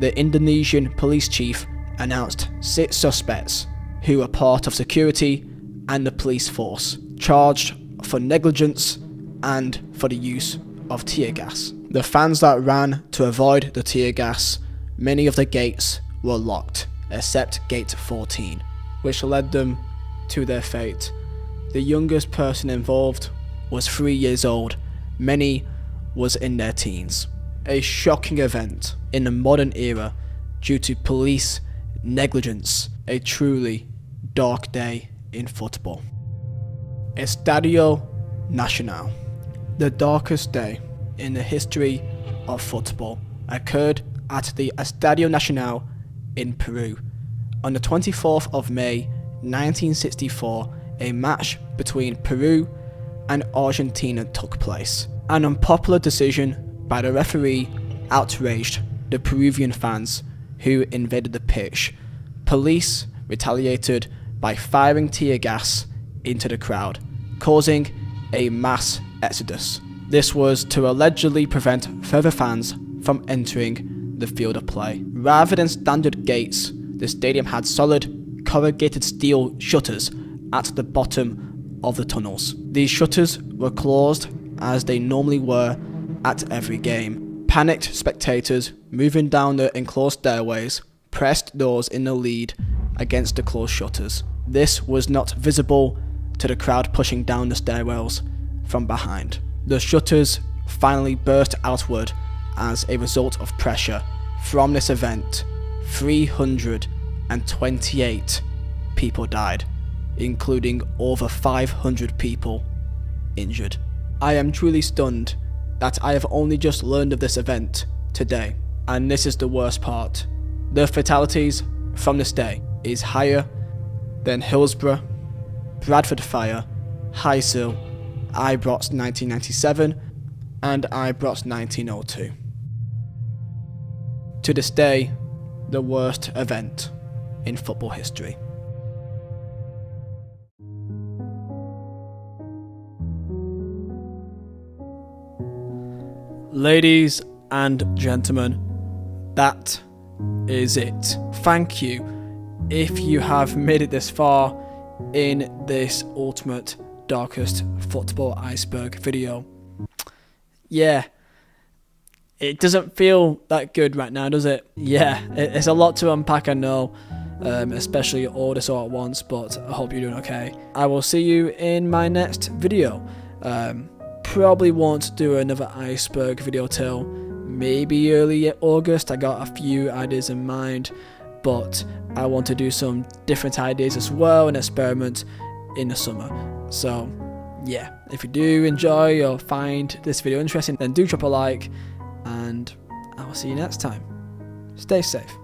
the Indonesian police chief announced 6 suspects who were part of security and the police force, charged for negligence and for the use of tear gas. The fans that ran to avoid the tear gas, many of the gates were locked, except gate 14, which led them to their fate. The youngest person involved was 3 years old, many was in their teens. A shocking event in the modern era due to police negligence, a truly dark day in football. Estadio Nacional. The darkest day in the history of football occurred at the Estadio Nacional in Peru. On the 24th of May 1964, a match between Peru and Argentina took place. An unpopular decision by the referee outraged the Peruvian fans who invaded the pitch. Police retaliated by firing tear gas into the crowd, causing a mass exodus. This was to allegedly prevent further fans from entering the field of play. Rather than standard gates, the stadium had solid corrugated steel shutters at the bottom of the tunnels. These shutters were closed as they normally were at every game. Panicked spectators moving down the enclosed stairways pressed those in the lead against the closed shutters. This was not visible to the crowd pushing down the stairwells from behind. The shutters finally burst outward as a result of pressure. From this event, 328 people died, including over 500 people injured. I am truly stunned that I have only just learned of this event today, and this is the worst part. The fatalities from this day is higher than Hillsborough, Bradford Fire, Heysel, Ibrox 1997, and Ibrox 1902. To this day, the worst event in football history. Ladies and gentlemen, that is it. Thank you if you have made it this far in this ultimate darkest football iceberg video. Yeah, it doesn't feel that good right now, does it? Yeah, it's a lot to unpack, I know, especially all this all at once, but I hope you're doing okay. I will see you in my next video. Probably won't do another iceberg video till maybe early August. I got a few ideas in mind, but I want to do some different ideas as well and experiment in the summer. So yeah, if you do enjoy or find this video interesting, then do drop a like, and and I will see you next time. Stay safe.